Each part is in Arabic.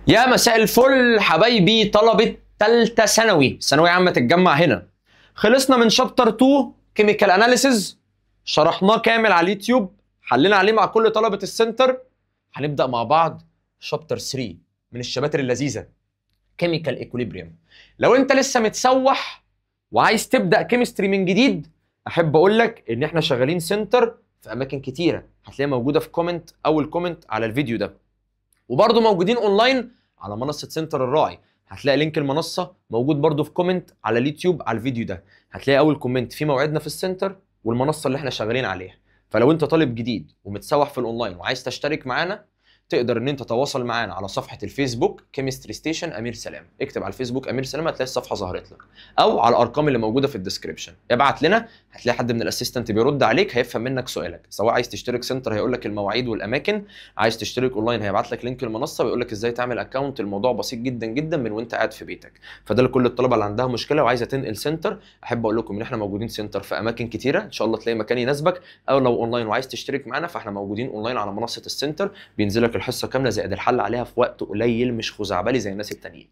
يا مساء الفل حبايبي طلبة تالتة ثانوي، ثانوية عامة تتجمع هنا. خلصنا من شابتر 2 كيميكال اناليسيز، شرحناه كامل على اليوتيوب، حلينا عليه مع كل طلبة السنتر. هنبدأ مع بعض شابتر 3 من الشباتر اللذيذة، كيميكال ايكوليبريم. لو انت لسه متسوح وعايز تبدأ كيمستري من جديد، احب اقول لك ان احنا شغالين سنتر في اماكن كتيرة، هتلاقيها موجودة في كومنت، اول كومنت على الفيديو ده، وبرضه موجودين اونلاين على منصه سنتر الراعي. هتلاقي لينك المنصه موجود برضه في كومنت على اليوتيوب على الفيديو ده، هتلاقي اول كومنت في موعدنا في السنتر والمنصه اللي احنا شغالين عليها. فلو انت طالب جديد ومتسوح في الاونلاين وعايز تشترك معانا، تقدر ان انت تتواصل معانا على صفحه الفيسبوك كيمستري ستيشن امير سلام. اكتب على الفيسبوك امير سلام هتلاقي الصفحه ظهرت لك، او على الارقام اللي موجوده في الديسكربشن. ابعت لنا، هتلاقي حد من الاسيستنت بيرد عليك، هيفهم منك سؤالك. سواء عايز تشترك سنتر هيقول لك المواعيد والاماكن، عايز تشترك اونلاين هيبعت لك لينك المنصه ويقول لك ازاي تعمل اكونت. الموضوع بسيط جدا جدا من وانت قاعد في بيتك. فده لكل الطلبه اللي عندها مشكله وعايزه تنقل سنتر. احب اقول لكم ان احنا موجودين سنتر في اماكن كتيره، ان شاء الله تلاقي مكان يناسبك. او لو اونلاين وعايز تشترك معانا، فاحنا موجودين اونلاين على منصه السنتر، بينزل لك الحصه كامله زائد الحل عليها في وقت قليل، مش خزعبلي زي الناس التانيين.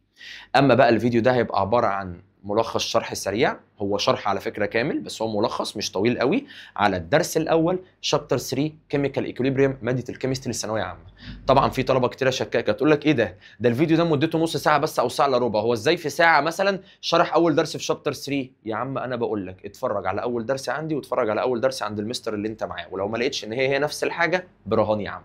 اما بقى الفيديو ده هيبقى عباره عن ملخص شرح سريع، هو شرح على فكره كامل بس هو ملخص مش طويل قوي، على الدرس الاول شابتر 3 كيميكال ايكوليبريم، ماده الكيمستري الثانويه عامه. طبعا في طلبه كتيره شكاكه تقول لك ايه ده الفيديو ده مدته نص ساعه بس او ساعه الا ربع، هو ازاي في ساعه مثلا شرح اول درس في شابتر 3؟ يا عم انا بقول لك اتفرج على اول درس عندي واتفرج على اول درس عند المستر اللي انت معاه، ولو ما لقيتش ان هي نفس الحاجه برهان يا عم.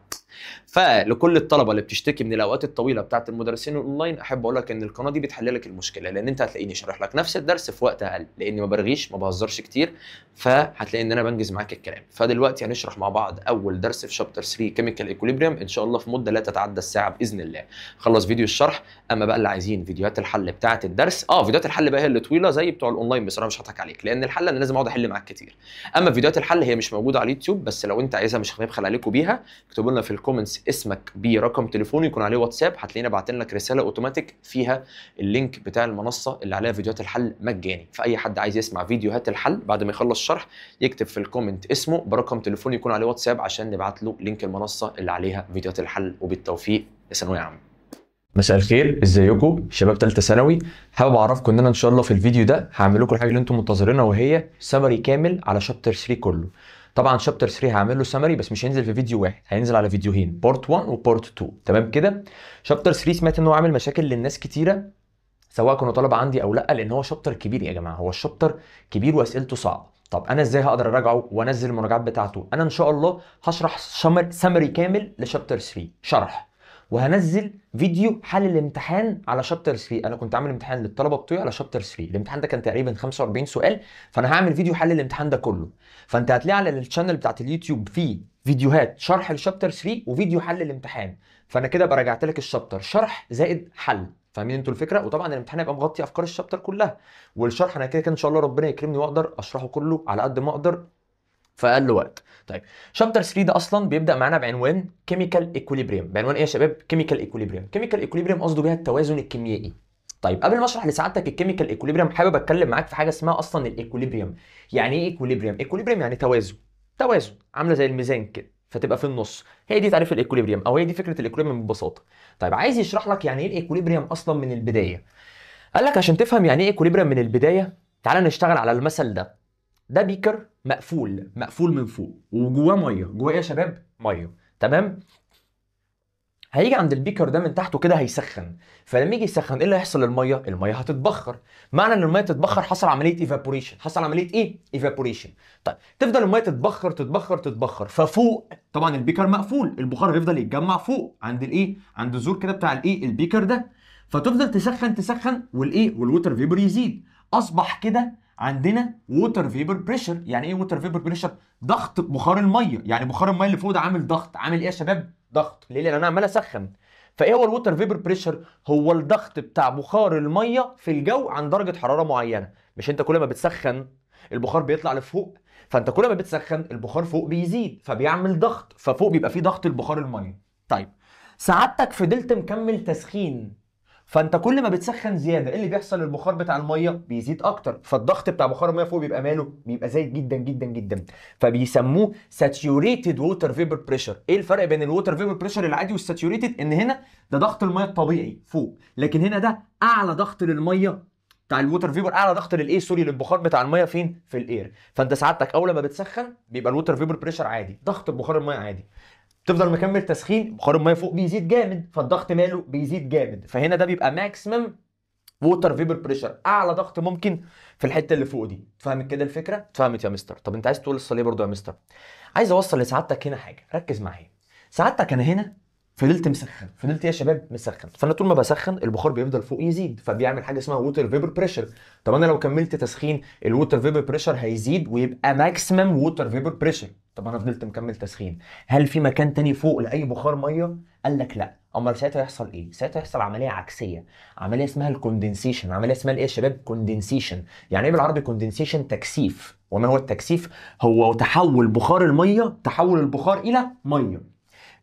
فلكل الطلبه اللي بتشتكي من الاوقات الطويله بتاعه المدرسين الاونلاين، احب اقول لك ان القناه دي بتحل لك المشكله، لان انت هتلاقيني شارح لك نفس الدرس في وقت اقل، لاني ما برغيش ما بهزرش كتير، فهتلاقي ان انا بنجز معاك الكلام. فدلوقتي هنشرح مع بعض اول درس في شابتر 3 كيميكال ايكوليبريم، ان شاء الله في مده لا تتعدى الساعه باذن الله. خلص فيديو الشرح. اما بقى اللي عايزين فيديوهات الحل بتاعه الدرس، فيديوهات الحل بقى هي اللي طويله زي بتوع الاونلاين، بس انا مش هضحك عليك لان الحل انا لازم اقعد احل معاك كتير. اما فيديوهات الحل هي مش موجوده على اليوتيوب، بس لو انت عايزها مش هنبخل عليكم بيها، اكتبوا لنا في الكومنتس اسمك برقم تليفون يكون عليه واتساب، هتلاقينا باعتين لك رساله اوتوماتيك فيها اللينك بتاع المنصه اللي عليها فيديوهات الحل مجاني. فاي حد عايز يسمع فيديوهات الحل بعد ما يخلص شرح، يكتب في الكومنت اسمه برقم تليفون يكون عليه واتساب عشان نبعت له لينك المنصه اللي عليها فيديوهات الحل. وبالتوفيق يا ثانويه عامه. مساء الخير، ازيكم شباب ثالثه ثانوي؟ حابب اعرفكم ان انا ان شاء الله في الفيديو ده هعمل لكم الحاجه اللي انتم منتظرينها، وهي سمري كامل على شابتر 3 كله. طبعا شابتر 3 هعمل له سمري بس مش هينزل في فيديو واحد، هينزل على فيديوهين، بارت 1 وبارت 2. تمام كده؟ شابتر 3 سمعت ان هو عامل مشاكل للناس كتيره، سواء كانوا طلبه عندي او لا، لان هو شابتر كبير يا جماعه، هو الشابتر كبير واسئلته صعبه. طب انا ازاي هقدر اراجعه وانزل المراجعات بتاعته؟ انا ان شاء الله هشرح سمري كامل لشابتر 3 شرح، وهنزل فيديو حل الامتحان على شابتر 3. انا كنت عامل امتحان للطلبه بتوعي على شابتر 3، الامتحان ده كان تقريبا 45 سؤال، فانا هعمل فيديو حل الامتحان ده كله. فانت هتلاقي على الشانل بتاعت اليوتيوب فيه فيديوهات شرح الشابتر 3 وفيديو حل الامتحان. فانا كده براجعت لك الشابتر شرح زائد حل. فاهمين انتوا الفكره؟ وطبعا الامتحان هيبقى مغطي افكار الشابتر كلها، والشرح انا كده كده ان شاء الله ربنا يكرمني واقدر اشرحه كله على قد ما اقدر في اقل وقت. طيب شابتر 3 ده اصلا بيبدا معانا بعنوان كيميكال ايكوليبريم. بعنوان ايه يا شباب؟ كيميكال ايكوليبريم. كيميكال ايكوليبريم قصده بيها التوازن الكيميائي. طيب قبل ما اشرح لسعادتك الكيميكال ايكوليبريم، حابب اتكلم معاك في حاجه اسمها اصلا الايكوليبريم. يعني ايه ايكوليبريم؟ ايكوليبريم يعني توازن. توازن عامله زي الميزان كده، فتبقى في النص. هي دي تعريف الايكوليبريم، او هي دي فكره الايكوليبريم ببساطه. طيب عايز يشرح لك يعني ايه الايكوليبريم اصلا من البدايه. قال لك عشان تفهم يعني ايه ايكوليبريم من البدايه، تعال نشتغل على المثل ده. ده بيكر مقفول، مقفول من فوق وجواه ميه. جواه ايه يا شباب؟ ميه. تمام. هيجي عند البيكر ده من تحته كده هيسخن، فلما يجي يسخن ايه اللي هيحصل للميه؟ الميه هتتبخر. معنى ان الميه تتبخر حصل عمليه ايفابوريشن. حصل عمليه ايه؟ ايفابوريشن. طيب تفضل الميه تتبخر تتبخر تتبخر، ففوق طبعا البيكر مقفول، البخار هيفضل يتجمع فوق عند الايه؟ عند الزور كده بتاع الايه؟ البيكر ده. فتفضل تسخن تسخن والايه؟ والووتر فيبر يزيد. اصبح كده عندنا ووتر فيبر بريشر. يعني ايه ووتر فيبر بريشر؟ ضغط بخار الميه. يعني بخار الميه اللي فوق ده عامل ضغط. عامل ايه يا شباب؟ ضغط. ليه؟ لان انا عمال اسخن. فايه هو الووتر فيبر بريشر؟ هو الضغط بتاع بخار الميه في الجو عند درجه حراره معينه. مش انت كل ما بتسخن البخار بيطلع لفوق؟ فانت كل ما بتسخن البخار فوق بيزيد فبيعمل ضغط، ففوق بيبقى فيه ضغط البخار الميه. طيب سعادتك فضلت مكمل تسخين فانت كل ما بتسخن زياده ايه اللي بيحصل؟ البخار بتاع الميه بيزيد اكتر، فالضغط بتاع بخار الميه فوق بيبقى ماله؟ بيبقى زايد جدا جدا جدا، فبيسموه ساتيوريتد ووتر فيبر بريشر. ايه الفرق بين الووتر فيبر بريشر العادي والساتيوريتد؟ ان هنا ده ضغط الميه الطبيعي فوق، لكن هنا ده اعلى ضغط للميه بتاع الووتر فيبر، اعلى ضغط للايه سوري للبخار بتاع الميه فين؟ في الاير. فانت سعادتك اول ما بتسخن بيبقى الووتر فيبر بريشر عادي، ضغط بخار الميه عادي، تفضل مكمل تسخين بخار الميه فوق بيزيد جامد، فالضغط ماله؟ بيزيد جامد، فهنا ده بيبقى ماكسيمم ووتر فيبر بريشر، اعلى ضغط ممكن في الحته اللي فوق دي. فهمت كده الفكره؟ اتفهمت يا مستر؟ طب انت عايز توصل ايه برضه يا مستر؟ عايز اوصل لسعادتك هنا حاجه، ركز معايا. سعادتك انا هنا فضلت مسخن، فضلت إيه يا شباب؟ مسخن، فانا طول ما بسخن البخار بيفضل فوق يزيد، فبيعمل حاجه اسمها ووتر فيبر بريشر. طب انا لو كملت تسخين الووتر فيبر بريشر هيزيد ويبقى ماكسيمم ووتر فيبر بريشر. طب انا فضلت مكمل تسخين، هل في مكان تاني فوق لاي بخار ميه؟ قال لك لا. امال ساعتها يحصل ايه؟ ساعتها يحصل عمليه عكسيه، عمليه اسمها الكوندنسيشن. عمليه اسمها ايه يا شباب؟ كوندنسيشن. يعني ايه بالعربي كوندنسيشن؟ تكثيف. وما هو التكثيف؟ هو تحول بخار الميه، تحول البخار الى ميه.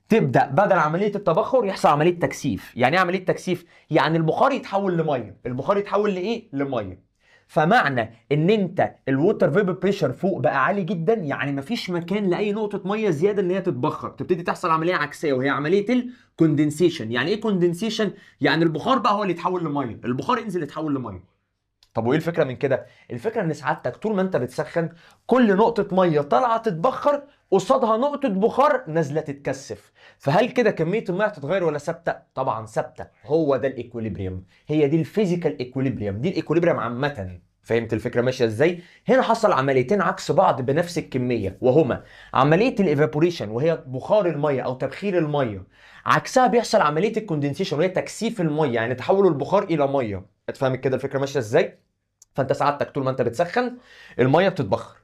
تبدا بدل عمليه التبخر يحصل عمليه تكثيف. يعني ايه عمليه تكثيف؟ يعني البخار يتحول لميه. البخار يتحول لايه؟ لميه. فمعنى ان انت الووتر فيبر بريشر فوق بقى عالي جدا، يعني مفيش مكان لاي نقطه ميه زياده ان هي تتبخر، تبتدي تحصل عمليه عكسيه وهي عمليه الكوندنسيشن. يعني ايه كوندنسيشن؟ يعني البخار بقى هو اللي يتحول لميه، البخار ينزل يتحول لميه. طب وايه الفكره من كده؟ الفكره ان سعادتك طول ما انت بتسخن كل نقطه ميه طالعه تتبخر قصادها نقطه بخار نازله تتكثف. فهل كده كميه الميه هتتغير ولا ثابته؟ طبعا ثابته. هو ده الايكوليبريم، هي دي الفيزيكال ايكوليبريم، دي الايكوليبريم عامه. فهمت الفكره ماشيه ازاي؟ هنا حصل عمليتين عكس بعض بنفس الكميه، وهما عمليه الايفابوريشن وهي بخار الميه او تبخير الميه، عكسها بيحصل عمليه الكوندنسيشن وهي تكثيف الميه، يعني تحول البخار الى ميه. اتفهم كده الفكره ماشيه ازاي؟ فانت سعادتك طول ما انت بتسخن الميه بتتبخر.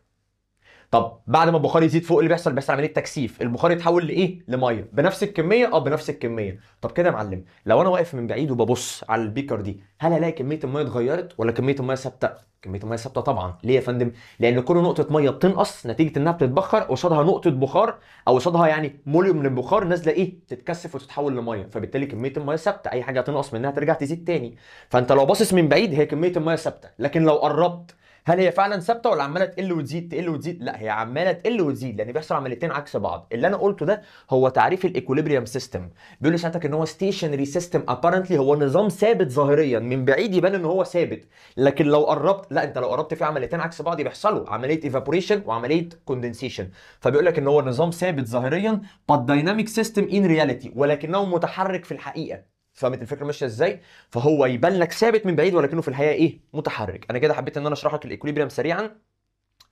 طب بعد ما البخار يزيد فوق اللي بيحصل؟ بيحصل عمليه تكثيف، البخار يتحول لايه؟ لميه بنفس الكميه. بنفس الكميه. طب كده يا معلم لو انا واقف من بعيد وببص على البيكر دي، هل الاقي كميه الميه اتغيرت ولا كميه الميه ثابته؟ كميه الميه ثابته طبعا. ليه يا فندم؟ لان كل نقطه ميه بتنقص نتيجه انها بتتبخر قصادها نقطه بخار، او قصادها يعني موليوم من البخار نازله ايه؟ تتكثف وتتحول لميه، فبالتالي كميه الميه ثابته، اي حاجه تنقص منها ترجع تزيد تاني. فانت لو باصص من بعيد هي كميه الميه ثابته، لكن لو قربت هل هي فعلا ثابته ولا عماله تقل وتزيد تقل وتزيد؟ لا، هي عماله تقل وتزيد لان بيحصل عمليتين عكس بعض. اللي انا قلته ده هو تعريف الايكوليبريم سيستم. بيقول لي ساعتك ان هو ستيشنري سيستم ابارنتلي، هو نظام ثابت ظاهريا، من بعيد يبان ان هو ثابت، لكن لو قربت لا، انت لو قربت في عمليتين عكس بعض بيحصلوا عمليه ايفابوريشن وعمليه كوندنسيشن. فبيقول لك ان هو نظام ثابت ظاهريا but dynamic system in reality، ولكنه متحرك في الحقيقه. فهمت الفكره ماشيه ازاي؟ فهو يبان لك ثابت من بعيد ولكنه في الحقيقه ايه؟ متحرك. انا كده حبيت ان انا اشرح لك الايكوليبريم سريعا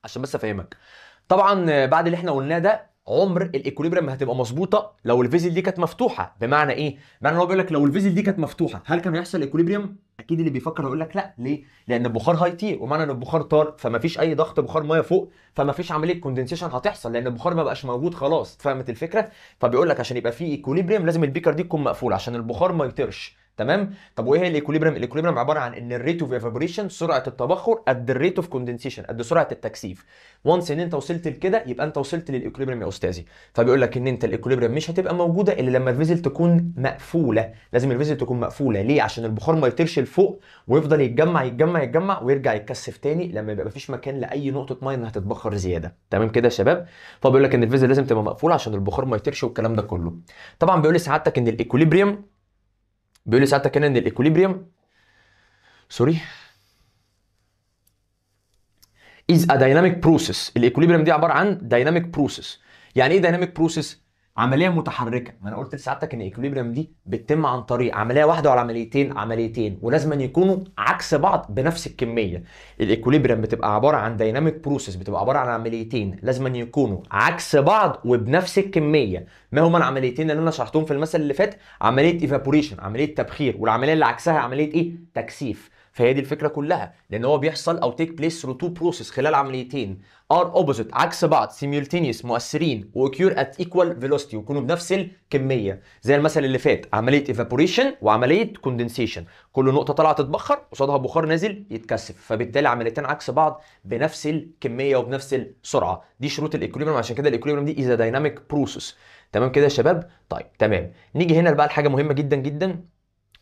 عشان بس افهمك. طبعا بعد اللي احنا قلناه ده عمر الايكوليبريم هتبقى مظبوطه لو الفيزل دي كانت مفتوحه. بمعنى ايه؟ بمعنى هو بيقول لك لو الفيزل دي كانت مفتوحه هل كان هيحصل ايكوليبريم؟ اكيد اللي بيفكر هيقول لك لا. ليه؟ لان البخار هاي تي، ومعنى ان البخار طار فما فيش اي ضغط بخار ميه فوق، فما فيش عمليه كوندنسيشن هتحصل لان البخار ما بقاش موجود خلاص. فهمت الفكره؟ فبيقول لك عشان يبقى في ايكوليبريم لازم البيكر دي تكون مقفوله عشان البخار ما يطيرش. تمام؟ طب وايه هي الايكوليبريم؟ الايكوليبريم عباره عن ان الريت اوف ايفابوريشن، سرعه التبخر، قد الريت اوف كوندنسيشن، قد سرعه التكثيف. وانس ان انت وصلت لكده يبقى انت وصلت للايكوليبريم يا استاذي. فبيقول لك ان انت الايكوليبريم مش هتبقى موجوده الا لما الفيزل تكون مقفوله. لازم الفيزل تكون مقفوله. ليه؟ عشان البخار ما يطيرش لفوق ويفضل يتجمع يتجمع يتجمع ويرجع يتكثف تاني لما يبقى مفيش مكان لاي نقطه ميه انها تتبخر زياده. تمام كده يا شباب؟ فبيقول لك ان الفيزل لازم تبقى مقفوله عشان البخار ما يطيرش والكلام ده كله. طبعا بيقول لي سعادتك ان الايكوليبريم، بيقول لي ساعتها كده ان الايكوليبريم سوري is a dynamic process. الايكوليبريم دي عباره عن dynamic process. يعني ايه dynamic process؟ عمليه متحركه. ما انا قلت لسعادتك ان الايكوليبريم دي بتتم عن طريق عمليه واحده ولا عمليتين؟ عمليتين، ولازم أن يكونوا عكس بعض بنفس الكميه. الايكوليبريم بتبقى عباره عن dynamic process، بتبقى عباره عن عمليتين لازم أن يكونوا عكس بعض وبنفس الكميه. ما هما العمليتين اللي انا شرحتهم في المثل اللي فات؟ عمليه ايفابوريشن، عمليه تبخير، والعمليه اللي عكسها عمليه ايه؟ تكثيف. فهي دي الفكره كلها، لان هو بيحصل او تيك بليس ثرو تو بروسيس، خلال عمليتين ار اوبوزيت عكس بعض، سيمولتينيوس مؤثرين، واكيور ات ايكوال فيلوسيتي، ويكونوا بنفس الكميه. زي المثل اللي فات، عمليه ايفابوريشن وعمليه كوندنسيشن، كل نقطه طالعه تتبخر قصادها بخار نازل يتكثف، فبالتالي عمليتين عكس بعض بنفس الكميه وبنفس السرعه. دي شروط الايكوليبريم، عشان كده الايكوليبريم دي از دايناميك بروسيس. تمام كده يا شباب؟ طيب تمام. نيجي هنا بقى لحاجه مهمه جدا جدا،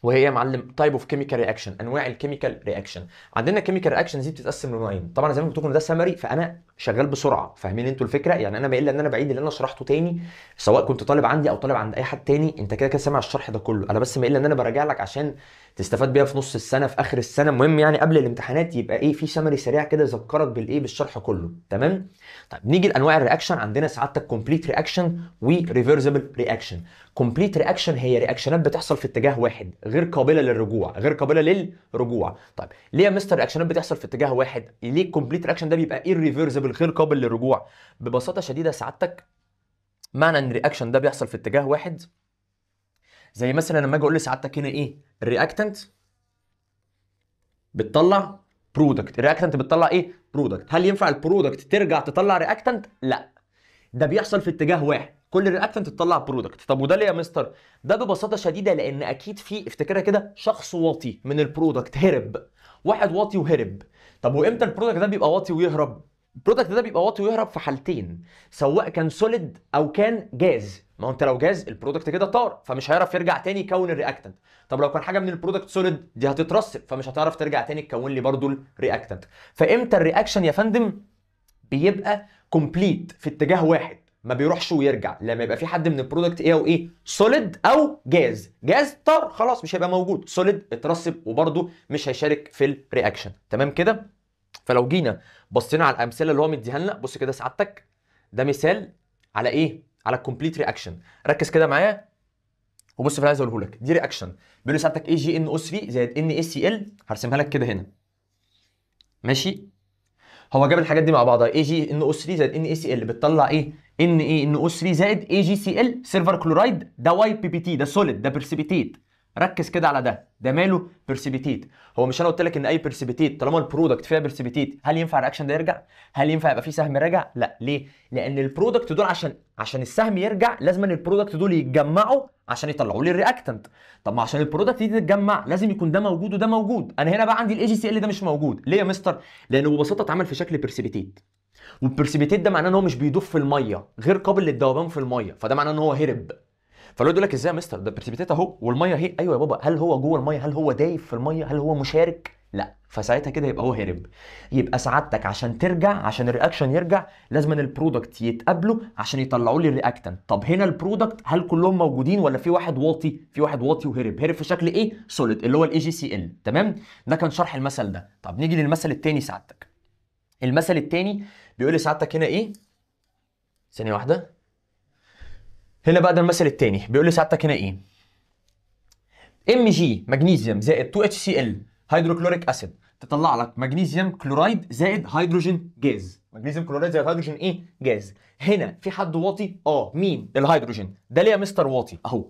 وهي يا معلم تايب اوف كيميكال رياكشن، انواع الكيميكال رياكشن. عندنا كيميكال رياكشنز دي بتتقسم لنوعين. طبعا زي ما قلت لكم ده سمري، فانا شغال بسرعه، فاهمين انتوا الفكره؟ يعني انا مايل ان انا بعيد اللي انا شرحته تاني، سواء كنت طالب عندي او طالب عند اي حد تاني، انت كده كده سامع الشرح ده كله، انا بس مايل ان انا براجع لك عشان تستفاد بيها في نص السنه، في اخر السنه، مهم يعني قبل الامتحانات يبقى ايه في سمري سريع كده يذكرك بالايه بالشرح كله. تمام؟ طيب نيجي لانواع الرياكشن. عندنا سعادتك كومبليت رياكشن وريفرسبل رياكشن. كومبليت رياكشن هي رياكشنات بتحصل في اتجاه واحد، غير قابله للرجوع، غير قابله للرجوع. طيب ليه يا مستر رياكشنات بتحصل في اتجاه واحد؟ ليه الكومبليت رياكشن ده بيبقى irreversible غير قابل للرجوع؟ ببساطه شديده سعادتك، معنى ان الرياكشن ده بيحصل في اتجاه واحد، زي مثلا لما اجي اقول لسعادتك هنا ايه؟ الرياكتنت بتطلع برودكت، الرياكتنت بتطلع ايه؟ برودكت. هل ينفع البرودكت ترجع تطلع رياكتنت؟ لا، ده بيحصل في اتجاه واحد، كل رياكتنت تطلع برودكت. طب وده ليه يا مستر؟ ده ببساطه شديده لان اكيد في، افتكرها كده، شخص واطي من البرودكت هرب، واحد واطي وهرب. طب وامتى البرودكت ده بيبقى واطي ويهرب؟ البرودكت ده بيبقى واطي ويهرب في حالتين، سواء كان سوليد او كان جاز. ما هو انت لو جاز البرودكت كده طار، فمش هيعرف يرجع تاني يكون الرياكتنت. طب لو كان حاجه من البرودكت سوليد، دي هتترسب، فمش هتعرف ترجع تاني تكون لي برضو الرياكتنت. فامتى الرياكشن يا فندم بيبقى كومبليت في اتجاه واحد، ما بيروحش ويرجع؟ لما يبقى في حد من البرودكت ايه او ايه؟ سوليد او جاز. جاز طار خلاص مش هيبقى موجود، سوليد اترسب وبرده مش هيشارك في الرياكشن. تمام كده؟ فلو جينا بصينا على الامثله اللي هو مديها لنا، بص كده سعادتك، ده مثال على ايه؟ على الكومبليت رياكشن. ركز كده معايا وبص في اللي عايز اقوله لك. دي رياكشن بيقول لي سعادتك اي جي ان او 3 زائد ان اس سي ال، هرسمها لك كده هنا، ماشي؟ هو جاب الحاجات دي مع بعضها، اي جي ان او 3 زائد ان اي سي ال بتطلع ايه؟ ان اي ان او 3 زائد اي جي سي ال سيلفر كلورايد، ده واي بي بي تي، ده سوليد، ده برسيبيتيت. ركز كده على ده ماله؟ برسيبيتيت. هو مش انا قلت لك ان اي برسيبيتيت طالما البرودكت فيها برسيبيتيت، هل ينفع الرياكشن ده يرجع؟ هل ينفع يبقى فيه سهم راجع؟ لا. ليه؟ لان البرودكت دول عشان السهم يرجع لازم ان البرودكت دول يتجمعوا عشان يطلعوا لي الرياكتنت. طب ما عشان البرودكت دي تتجمع لازم يكون ده موجود وده موجود. انا هنا بقى عندي الاي جي سي ال ده مش موجود. ليه يا مستر؟ لانه ببساطه اتعمل في شكل برسيبيتيت، والبرسيبيتيت ده معناه ان هو مش بيدوب في الميه، غير قابل للذوبان في الميه، فده معناه ان هو هرب. فلو يقول لك ازاي يا مستر ده برسيبيتيت اهو والميه اهي؟ ايوه يا بابا، هل هو جوه الميه؟ هل هو دايب في الميه؟ هل هو مشارك؟ لا. فساعتها كده يبقى هو هرب. يبقى سعادتك عشان ترجع، عشان الرياكشن يرجع، لازم ان البرودكت يتقابلوا عشان يطلعوا لي الرياكتنت. طب هنا البرودكت هل كلهم موجودين ولا في واحد واطي؟ في واحد واطي وهرب، هرب في شكل ايه؟ سوليد، اللي هو الاي جي سي ال. تمام؟ ده كان شرح المثل ده. طب نيجي للمثل الثاني سعادتك. المثل الثاني بيقول لي سعادتك هنا ايه؟ ثانيه واحده. هنا بقى ده المثل الثاني بيقول لي سعادتك هنا ايه؟ ام جي مغنيسيوم زائد 2 اتش سي ال هيدروكلوريك اسيد تطلع لك مغنيسيوم كلورايد زائد هيدروجين جاز. مغنيسيوم كلورايد زائد هيدروجين ايه؟ جاز. هنا في حد واطي؟ مين؟ الهيدروجين. ده ليه يا مستر واطي؟ اهو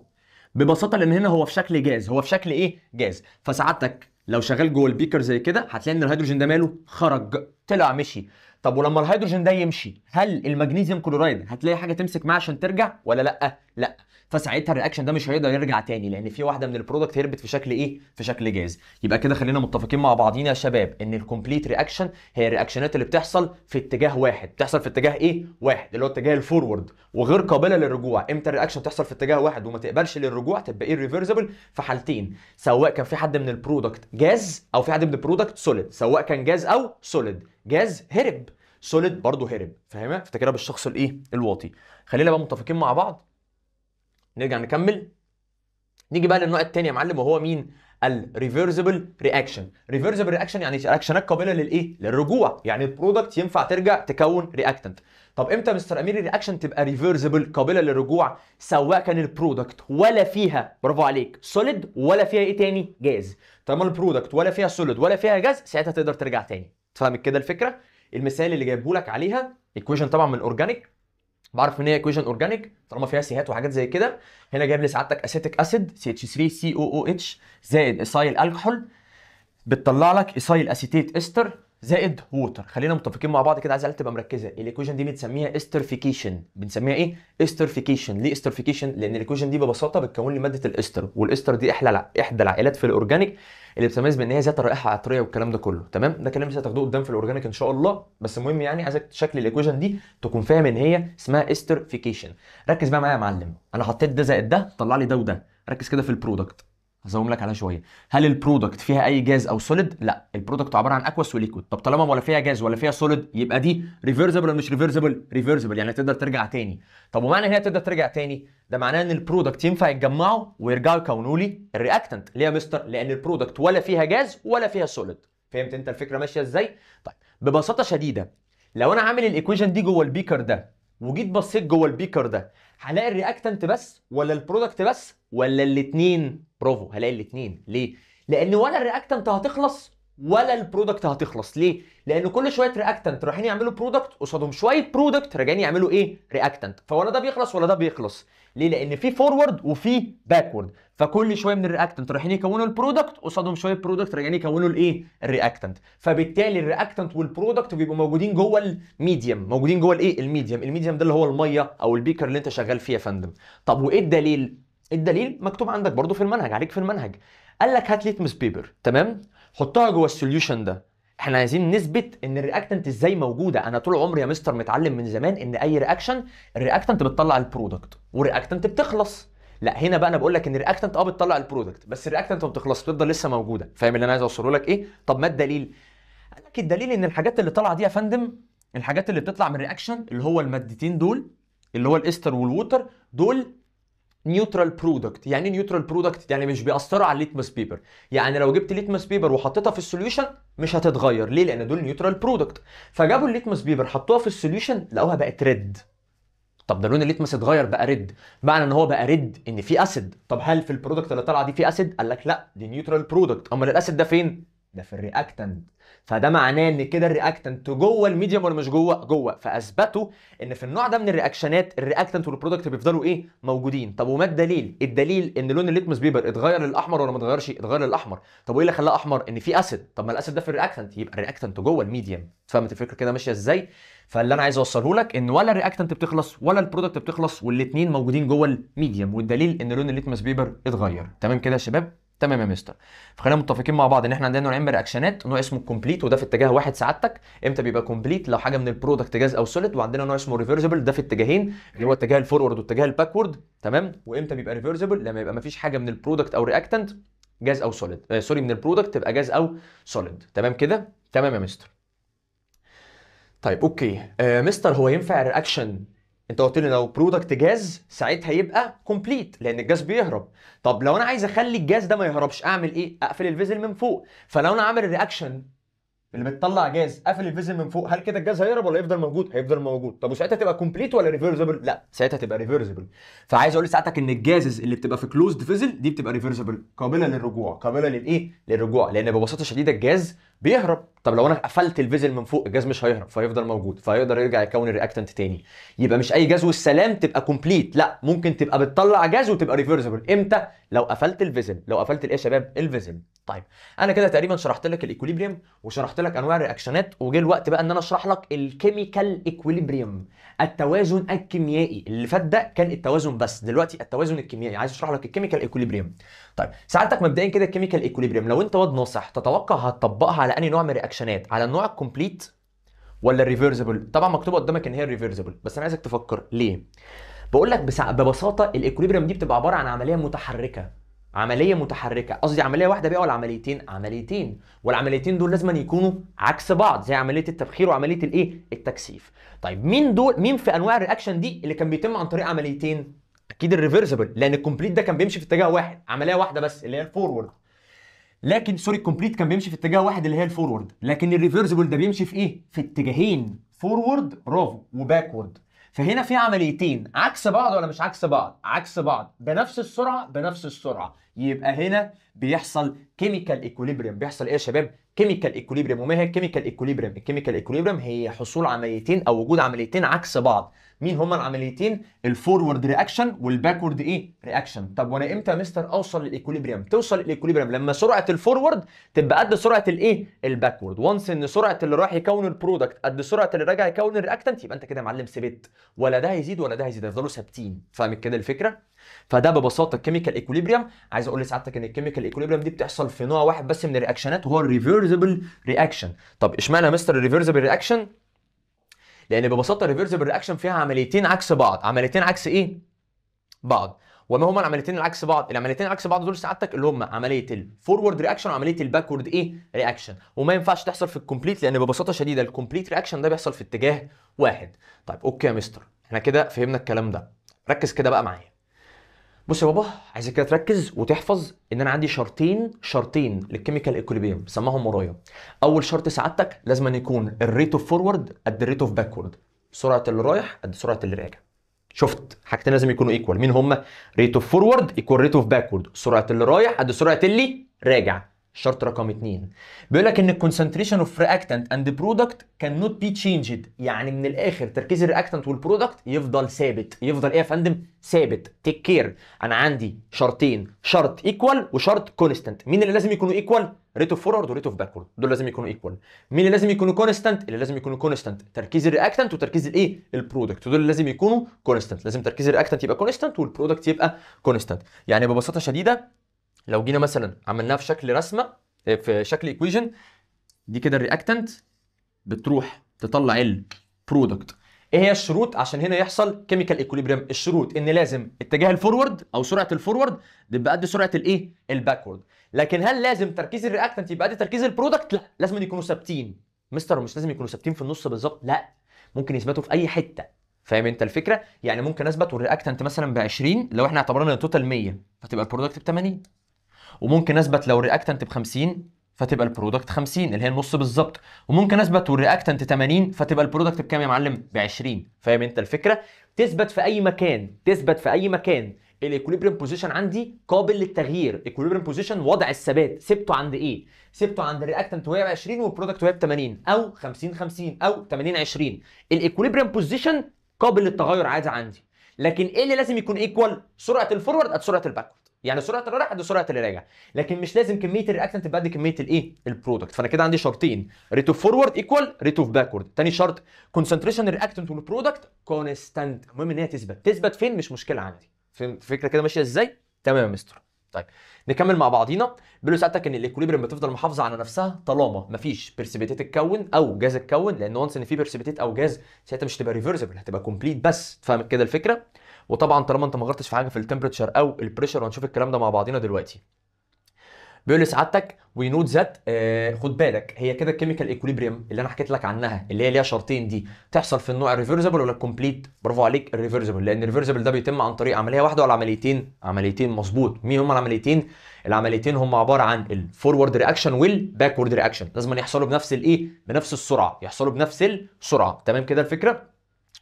ببساطه لان هنا هو في شكل جاز. هو في شكل ايه؟ جاز. فسعادتك لو شغال جوه البيكر زي كده هتلاقي ان الهيدروجين ده ماله؟ خرج، طلع، مشي. طب ولما الهيدروجين ده يمشي، هل المغنيسيوم كلورايد هتلاقي حاجه تمسك معاه عشان ترجع ولا لا؟ لا. فساعتها الرياكشن ده مش هيقدر يرجع تاني، لان في واحده من البرودكت هربت في شكل ايه؟ في شكل جاز. يبقى كده خلينا متفقين مع بعضينا يا شباب ان الكومبليت رياكشن هي الرياكشنات اللي بتحصل في اتجاه واحد. بتحصل في اتجاه ايه؟ واحد، اللي هو اتجاه الفورورد، وغير قابله للرجوع. امتى الرياكشن تحصل في اتجاه واحد وما تقبلش للرجوع؟ تبقى ايه؟ ريفرسبل في حالتين، سواء كان في حد من البرودكت جاز او في حد من البرودكت سوليد. سواء كان جاز او سوليد، جاز هرب، سوليد برضه هرب. فاهمها؟ افتكرها بالشخص الايه؟ الواطي. خلينا بقى متفقين مع بعض. نرجع نكمل. نيجي بقى للنوع الثاني يا معلم، وهو مين؟ الريفرسبل رياكشن. ريفرسبل رياكشن يعني رياكشنات قابله للايه؟ للرجوع. يعني البرودكت ينفع ترجع تكون رياكتنت. طب امتى يا مستر امير الرياكشن تبقى ريفرسبل قابله للرجوع؟ سواء كان البرودكت ولا فيها، برافو عليك، سوليد، ولا فيها ايه تاني؟ جاز. طالما البرودكت ولا فيها سوليد ولا فيها جاز، ساعتها تقدر ترجع تاني. فاهمك كده الفكره؟ المثال اللي جايبه لك عليها ايكويشن طبعا من الاورجانيك، بعرف ان هي ايكويشن اورجانيك طالما فيها سيهات وحاجات زي كده. هنا جايب لي سعادتك اسيتيك اسيد CH3COOH زائد ايثايل الكحول بتطلع لك ايثايل اسيتيت استر زائد ووتر. خلينا متفقين مع بعض كده، عايز تبقى مركزه. الايكويشن دي بنسميها استرفيكيشن. بنسميها ايه؟ استرفيكيشن. ليه استرفيكيشن؟ لان الايكويشن دي ببساطه بتكون لي ماده الاستر، والاستر دي احدى العائلات في الاورجانيك اللي بتتميز بان هي ذات رائحه عطريه والكلام ده كله. تمام؟ ده كلام لسه هتاخدوه قدام في الاورجانيك ان شاء الله، بس المهم يعني عايزك شكل الايكويشن دي تكون فاهم ان هي اسمها استرفيكيشن. ركز بقى معايا يا معلم، انا حطيت ده زائد ده طلع لي ده وده. ركز كده في البرودكت. هزوم لك عليها شويه. هل البرودكت فيها اي جاز او سوليد؟ لا، البرودكت عباره عن اكوس وليكويد. طب طالما ولا فيها جاز ولا فيها سوليد، يبقى دي ريفرسبل ولا مش ريفرسبل؟ ريفرسبل، يعني تقدر ترجع تاني. طب ومعنى ان هي تقدر ترجع تاني، ده معناه ان البرودكت ينفع يتجمعوا ويرجعوا يكونوا لي الرياكتنت. ليه يا مستر؟ لان البرودكت ولا فيها جاز ولا فيها سوليد. فهمت انت الفكره ماشيه ازاي؟ طيب ببساطه شديده، لو انا عامل الايكويشن دي جوه البيكر ده وجيت بصيت جوه البيكر ده، هلاقي الرياكتنت بس ولا البرودكت بس ولا الاثنين؟ برافو، هلاقي الاثنين. ليه؟ لان ولا الرياكتنت هتخلص ولا البرودكت هتخلص. ليه؟ لان كل شويه رياكتنت رايحين يعملوا برودكت قصادهم شويه برودكت راجعين يعملوا ايه؟ رياكتنت. فولا ده بيخلص ولا ده بيخلص. ليه؟ لان في فورورد وفي باكورد، فكل شويه من الرياكتنت رايحين يكونوا البرودكت قصادهم شويه برودكت راجعين يكونوا الايه؟ الرياكتنت. فبالتالي الرياكتنت والبرودكت بيبقوا موجودين جوه الميديم، موجودين جوه الايه؟ الميديم. الميديم ده اللي هو الميه او البيكر اللي انت شغال فيه يا فندم. طب وايه الدليل؟ الدليل مكتوب عندك برضو في المنهج، عليك في المنهج. قال لك هات ليتمس بيبر، تمام، حطها جوه السوليوشن ده. احنا عايزين نثبت ان الرياكتنت ازاي موجوده. انا طول عمري يا مستر متعلم من زمان ان اي رياكشن الرياكتنت بتطلع البرودكت والرياكتنت بتخلص. لا، هنا بقى انا بقول لك ان الرياكتنت بتطلع البرودكت بس الرياكتنت ما بتخلص، بتفضل لسه موجوده. فاهم اللي انا عايز اوصله لك ايه؟ طب ما الدليل؟ قال لك الدليل ان الحاجات اللي طالعه دي يا فندم، الحاجات اللي بتطلع من الرياكشن اللي هو المادتين دول، اللي هو الاستر والووتر، دول نيوترال برودكت. يعني نيوترال برودكت يعني مش بيأثروا على الليتمس بيبر. يعني لو جبت ليتمس بيبر وحطيتها في السوليوشن مش هتتغير. ليه؟ لان دول نيوترال برودكت. فجابوا الليتمس بيبر حطوها في السوليوشن لقوها بقت ريد. طب ده لون الليتمس اتغير بقى ريد، معنى ان هو بقى ريد ان في اسيد. طب هل في البرودكت اللي طالعه دي في اسيد؟ قال لك لا، دي نيوترال برودكت. امال الاسيد ده فين؟ ده في الرياكتنت. فده معناه ان كده الرياكتنت جوه الميديوم ولا مش جوه؟ جوه. فاثبتوا ان في النوع ده من الرياكشنات الرياكتنت والبرودكت بيفضلوا ايه؟ موجودين. طب وما الدليل؟ الدليل ان لون الليتمس بيبر اتغير للاحمر ولا ما اتغيرش؟ اتغير للاحمر. طب وايه اللي خلاه احمر؟ ان في اسيد. طب ما الاسيد ده في الرياكتنت، يبقى الرياكتنت جوه الميديوم. فهمت الفكره كده ماشيه ازاي؟ فاللي انا عايز اوصله لك ان ولا الرياكتنت بتخلص ولا البرودكت بتخلص، والاثنين موجودين جوه الميديوم، والدليل ان لون الليتمس بيبر اتغير. تمام كده يا شباب؟ تمام يا مستر. فخلينا متفقين مع بعض ان احنا عندنا نوعين من الرياكشنات، نوع اسمه الكومبليت وده في اتجاه واحد سعادتك. امتى بيبقى كومبليت؟ لو حاجه من البرودكت جاز او سوليد. وعندنا نوع اسمه ريفرسبل ده في اتجاهين، اللي هو اتجاه الفورورد واتجاه الباكورد. تمام. وامتى بيبقى ريفرسبل؟ لما يبقى مفيش حاجه من البرودكت او رياكتنت جاز او سوليد، سوري، من البرودكت تبقى جاز او سوليد. تمام كده؟ تمام يا مستر. طيب اوكي، مستر هو ينفع الرياكشن؟ انت قلت لي لو برودكت جاز ساعتها يبقى كومبليت لان الجاز بيهرب. طب لو انا عايز اخلي الجاز ده ما يهربش اعمل ايه؟ اقفل الفيزل من فوق. فلو انا عامل الرياكشن اللي بتطلع جاز قافل الفيزل من فوق، هل كده الجاز هيهرب ولا يفضل موجود؟ هيفضل موجود. طب وساعتها تبقى كومبليت ولا ريفرسبل؟ لا، ساعتها تبقى ريفرسبل. فعايز اقول لساعتك ان الجازز اللي بتبقى في كلوزد فيزل دي بتبقى ريفرسبل، قابله للرجوع، قابله للايه؟ للرجوع، لان ببساطه شديده الجاز بيهرب. طب لو انا قفلت الفيزل من فوق الجاز مش هيهرب فهيفضل موجود، فهيقدر يرجع يكون الرياكتنت تاني. يبقى مش اي جاز والسلام تبقى كومبليت، لا، ممكن تبقى بتطلع جاز وتبقى ريفرسبل. امتى؟ لو قفلت الفيزل. لو قفلت الايه يا شباب؟ الفيزل. طيب انا كده تقريبا شرحت لك الايكوليبريم وشرحت لك انواع الرياكشنات، وجه الوقت بقى ان انا اشرح لك الكيميكال ايكوليبريم، التوازن الكيميائي. اللي فات ده كان التوازن بس، دلوقتي التوازن الكيميائي. عايز اشرح لك الكيميكال ايكوليبريم. طيب ساعتك مبدئيا كده الكيميكال ايكوليبريم لو انت واد ناصح تتوقع هتطبقها على انهي نوع من الرياكشنات؟ على النوع الكومبليت ولا الريفرسبل؟ طبعا مكتوب قدامك ان هي الريفرسبل، بس انا عايزك تفكر ليه. بقول لك ببساطه الايكوليبريم دي بتبقى عباره عن عمليه متحركه. عمليه متحركه، قصدي عمليه واحده بقى ولا عمليتين؟ عمليتين، والعمليتين دول لازم يكونوا عكس بعض، زي عمليه التبخير وعمليه الايه؟ التكثيف. طيب مين دول؟ مين في انواع الرياكشن دي اللي كان بيتم عن طريق عمليتين؟ اكيد الريفرسبل، لان الكومبليت ده كان بيمشي في اتجاه واحد، عمليه واحده بس اللي هي الفورورد. لكن سوري، الكومبليت كان بيمشي في اتجاه واحد اللي هي الفورورد، لكن الريفرسبل ده بيمشي في ايه؟ في اتجاهين، فورورد برافو وباكورد. فهنا في عمليتين عكس بعض ولا مش عكس بعض؟ عكس بعض، بنفس السرعه بنفس السرعه. يبقى هنا بيحصل كيميكال ايكوليبريم. بيحصل ايه يا شباب؟ كيميكال ايكوليبريم. وما هي الكيميكال ايكوليبريم؟ الكيميكال ايكوليبريم هي حصول عمليتين او وجود عمليتين عكس بعض. مين هما العمليتين؟ الفورورد رياكشن والباكورد ايه؟ رياكشن. طب وانا امتى يا مستر اوصل للايكوليبريم؟ توصل للايكوليبريم لما سرعه الفورورد تبقى قد سرعه الايه؟ الباكورد. وانس ان سرعه اللي رايح يكون البرودكت قد سرعه اللي راجع يكون الرياكتنت، يبقى انت كده يا معلم ثبت، ولا ده هيزيد ولا ده هيزيد، هيفضلوا ثابتين. فاهم كده الفكره؟ فده ببساطه الكيميكال ايكوليبريم. عايز اقول لسعادتك ان الكيميكال ايكوليبريم دي بتحصل في نوع واحد بس من الرياكشنات وهو الريفرسبل رياكشن. طب اشمعنى يا مستر الريفرسبل رياكشن؟ لان ببساطه الريفرسبل رياكشن فيها عمليتين عكس بعض. عمليتين عكس ايه؟ بعض. وما هما العمليتين العكس بعض؟ العمليتين العكس بعض دول سعادتك اللي هما عمليه الفورورد رياكشن وعمليه الباكورد ايه رياكشن، وما ينفعش تحصل في الكومبليت، لان ببساطه شديده الكومبليت رياكشن ده بيحصل في اتجاه واحد. طيب اوكي يا مستر، احنا كده فهمنا الكلام ده. ركز كده بقى معايا. بص يا بابا، عايزك كده تركز وتحفظ ان انا عندي شرطين للكيميكال ايكوليبريم، سمعهم ورايا. اول شرط سعادتك لازم أن يكون الريت اوف فورورد قد الريت اوف باكورد، سرعه اللي رايح قد سرعه اللي راجع. شفت حاجتين لازم يكونوا ايكوال، مين هما؟ ريت اوف فورورد ايكوال ريت اوف باكورد، سرعه اللي رايح قد سرعه اللي راجع. الشرط رقم 2 بيقول لك ان الكونسنتريشن اوف رياكتنت اند برودكت كان نوت بي تشينجد، يعني من الاخر تركيز الرياكتنت والبرودكت يفضل ثابت. يفضل ايه يا فندم؟ ثابت. تيك كير، انا عندي شرطين، شرط ايكوال وشرط كونستنت. مين اللي لازم يكونوا ايكوال؟ ريت اوف فورورد وريت اوف باكورد، دول لازم يكونوا ايكوال. مين اللي لازم يكونوا كونستنت؟ اللي لازم يكونوا كونستنت تركيز الرياكتنت وتركيز الايه البرودكت، دول اللي لازم يكونوا كونستنت. لازم تركيز الرياكتنت يبقى كونستنت والبرودكت يبقى كونستنت. يعني ببساطه شديده لو جينا مثلا عملناها في شكل رسمه، في شكل ايكويشن دي كده، الرياكتنت بتروح تطلع البرودكت. ايه هي الشروط عشان هنا يحصل كيميكال ايكوليبريم؟ الشروط ان لازم اتجاه الفورورد او سرعه الفورورد تبقى قد سرعه الايه الباكورد. لكن هل لازم تركيز الرياكتنت يبقى قد تركيز البرودكت؟ لا، لازم يكونوا ثابتين. مستر مش لازم يكونوا ثابتين في النص بالظبط، لا، ممكن يثبتوا في اي حته. فاهم انت الفكره؟ يعني ممكن اثبت والرياكتنت مثلا ب 20 لو احنا اعتبرنا التوتال 100 فتبقى البرودكت ب 80. وممكن اثبت لو الرياكتنت ب 50 فتبقى البرودكت 50 اللي هي النص بالظبط. وممكن اثبت والرياكتنت 80 فتبقى البرودكت بكام يا معلم؟ ب 20. فاهم انت الفكره؟ تثبت في اي مكان، تثبت في اي مكان. الايكوليبريم بوزيشن عندي قابل للتغيير. ايكوليبريم بوزيشن وضع الثبات سبته عند ايه؟ سبته عند الرياكتنت وهي ب 20 والبرودكت وهي ب 80 او 50 50 او 80 20. الايكوليبريم بوزيشن قابل للتغير عادي عندي. لكن ايه اللي لازم يكون ايكوال؟ سرعه الفورورد قد سرعه الباكورد، يعني سرعه اللي رايح قد سرعه اللي راجع. لكن مش لازم كميه الرياكتنت تبقى قد كميه الايه البرودكت. فانا كده عندي شرطين، ريت اوف فورورد ايكوال ريت اوف باكورد. تاني شرط كونسنتريشن الرياكتنت والبرودكت كونستانت. المهم ان هي تثبت فين مش مشكله عندي. الفكره كده ماشيه ازاي؟ تمام يا مستر. طيب نكمل مع بعضينا. بيقولوا ساعتك ان الايكوليبريم بتفضل محافظه على نفسها طالما مفيش بيرسيبيتيت اتكون او جاز اتكون، لان وانس ان في بيرسيبيتيت او جاز ساعتها مش هتبقى ريفرسبل، هتبقى كومبليت بس. فاهم كده الفكره؟ وطبعا طالما انت ما غلطتش في حاجه في التمبريتشر او البريشر، وهنشوف الكلام ده مع بعضينا دلوقتي. بيقول لي سعادتك وي نوت ذات، خد بالك هي كده الكيميكال ايكوليبريم اللي انا حكيت لك عنها اللي هي ليها شرطين دي تحصل في النوع الريفرسبل ولا الكومبليت؟ برافو عليك، الريفرسبل. لان الريفرسبل ده بيتم عن طريق عمليه واحده ولا عمليتين؟ عمليتين، مظبوط. مين هم العمليتين؟ العمليتين هم عباره عن الفورورد رياكشن والباكورد رياكشن. لازم يحصلوا بنفس الايه؟ بنفس السرعه، يحصلوا بنفس السرعه. تمام كده الفكره؟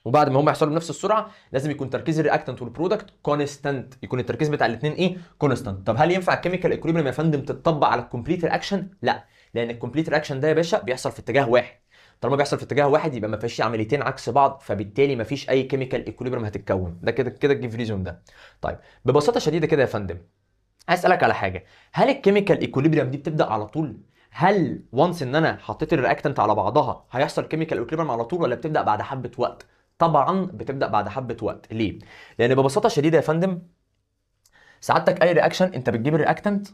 وبعد ما هم يحصلوا بنفس السرعه لازم يكون تركيز الرياكتنت والبرودكت كونستانت، يكون التركيز بتاع الاثنين ايه؟ كونستانت. طب هل ينفع الكيميكال ايكوليبريم يا فندم تتطبق على الكومبليت رياكشن؟ لا، لان الكومبليت رياكشن ده يا باشا بيحصل في اتجاه واحد. طالما بيحصل في اتجاه واحد يبقى ما فيش عمليتين عكس بعض، فبالتالي ما فيش اي كيميكال ايكوليبريم هتتكون. ده كده كده الجيف ريزون ده. طيب ببساطه شديده كده يا فندم هسألك على حاجه، هل الكيميكال ايكوليبريم دي بتبدا على طول؟ هل وانس ان انا حطيت الرياكتنت على بعضها هيحصل كيميكال ايكوليبريم على طول ولا بتبدا بعد حبه وقت؟ طبعا بتبدا بعد حبه وقت. ليه؟ لان ببساطه شديده يا فندم سعادتك اي رياكشن انت بتجيب الرياكتنت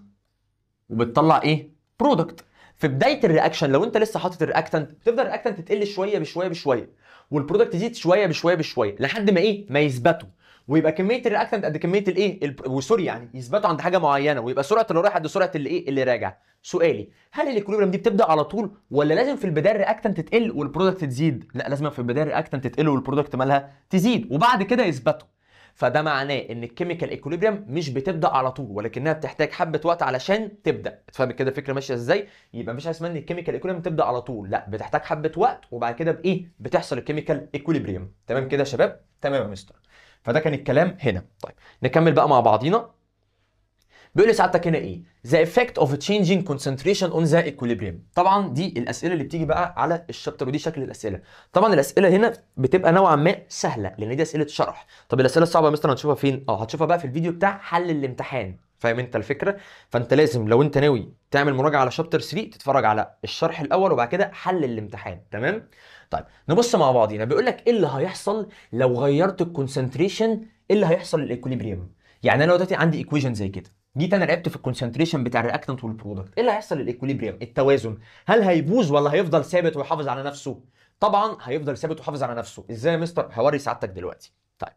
وبتطلع ايه؟ برودكت. في بدايه الرياكشن لو انت لسه حاطط الرياكتنت بتفضل الرياكتنت تقل شويه بشويه بشويه، والبرودكت يزيد شويه بشويه بشويه لحد ما ايه؟ ما يثبتوا، ويبقى كميه الرياكتنت قد كميه الايه وسوري يعني يثبتوا عند حاجه معينه، ويبقى سرعه اللي رايح قد سرعه اللي ايه اللي راجع. سؤالي، هل الايكوليبريم دي بتبدا على طول ولا لازم في البدايه الرياكتنت تقل والبرودكت تزيد؟ لا، لازم في البدايه الرياكتنت تقل والبرودكت مالها تزيد وبعد كده يثبتوا. فده معناه ان الكيميكال ايكوليبريم مش بتبدا على طول ولكنها بتحتاج حبه وقت علشان تبدا. تفهم كده الفكره ماشيه ازاي؟ يبقى مفيش حاجه اسمها ان الكيميكال ايكوليبريم تبدا على طول، لا، بتحتاج حبه وقت وبعد كده بايه؟ بتحصل الكيميكال ايكوليبريم. تمام كده يا شباب؟ تمام يا مستر. فده كان الكلام هنا. طيب نكمل بقى مع بعضينا. بيقول لي سعادتك هنا ايه؟ The effect of changing concentration on the equilibrium. طبعا دي الاسئله اللي بتيجي بقى على الشابتر ودي شكل الاسئله. طبعا الاسئله هنا بتبقى نوعا ما سهله لان دي اسئله شرح. طب الاسئله الصعبه يا مستر هنشوفها فين؟ هتشوفها بقى في الفيديو بتاع حل الامتحان. فاهم انت الفكره؟ فانت لازم لو انت ناوي تعمل مراجعه على شابتر 3 تتفرج على الشرح الاول وبعد كده حل الامتحان. تمام؟ طيب نبص مع بعضينا. بيقول لك ايه اللي هيحصل لو غيرت الكونسنتريشن؟ ايه اللي هيحصل للايكوليبريم؟ يعني انا دلوقتي عندي ايكويشن زي كده، جيت انا لعبت في الكونسنتريشن بتاع الرياكتنت والبرودكت، ايه اللي هيحصل للايكوليبريم؟ التوازن، هل هيبوظ ولا هيفضل ثابت ويحافظ على نفسه؟ طبعا هيفضل ثابت ويحافظ على نفسه. ازاي يا مستر؟ هوري سعادتك دلوقتي. طيب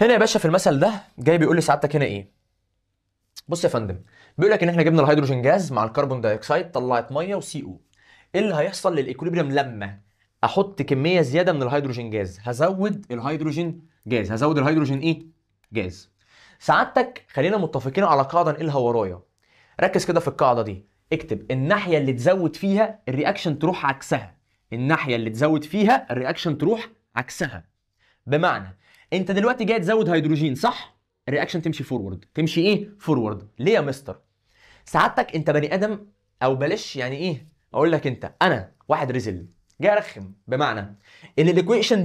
هنا يا باشا في المثل ده جاي بيقول لي سعادتك هنا ايه؟ بص يا فندم، بيقول لك ان احنا جبنا الهيدروجين جاز مع الكربون دايوكسيد طلعت ميه وسي او. ايه اللي هيحصل للايكوليبريم لما احط كميه زياده من الهيدروجين جاز؟ هزود الهيدروجين جاز، هزود الهيدروجين ايه؟ جاز. سعادتك خلينا متفقين على قاعده نقلها ورايا. ركز كده في القاعده دي، اكتب الناحيه اللي تزود فيها الرياكشن تروح عكسها. الناحيه اللي تزود فيها الرياكشن تروح عكسها. بمعنى انت دلوقتي جاي تزود هيدروجين صح؟ الرياكشن تمشي فورورد. تمشي ايه؟ فورورد. ليه يا مستر؟ سعادتك انت بني ادم، او بلاش يعني ايه اقول لك، انت انا واحد رزل جاي ارخم. بمعنى ان الايكويشن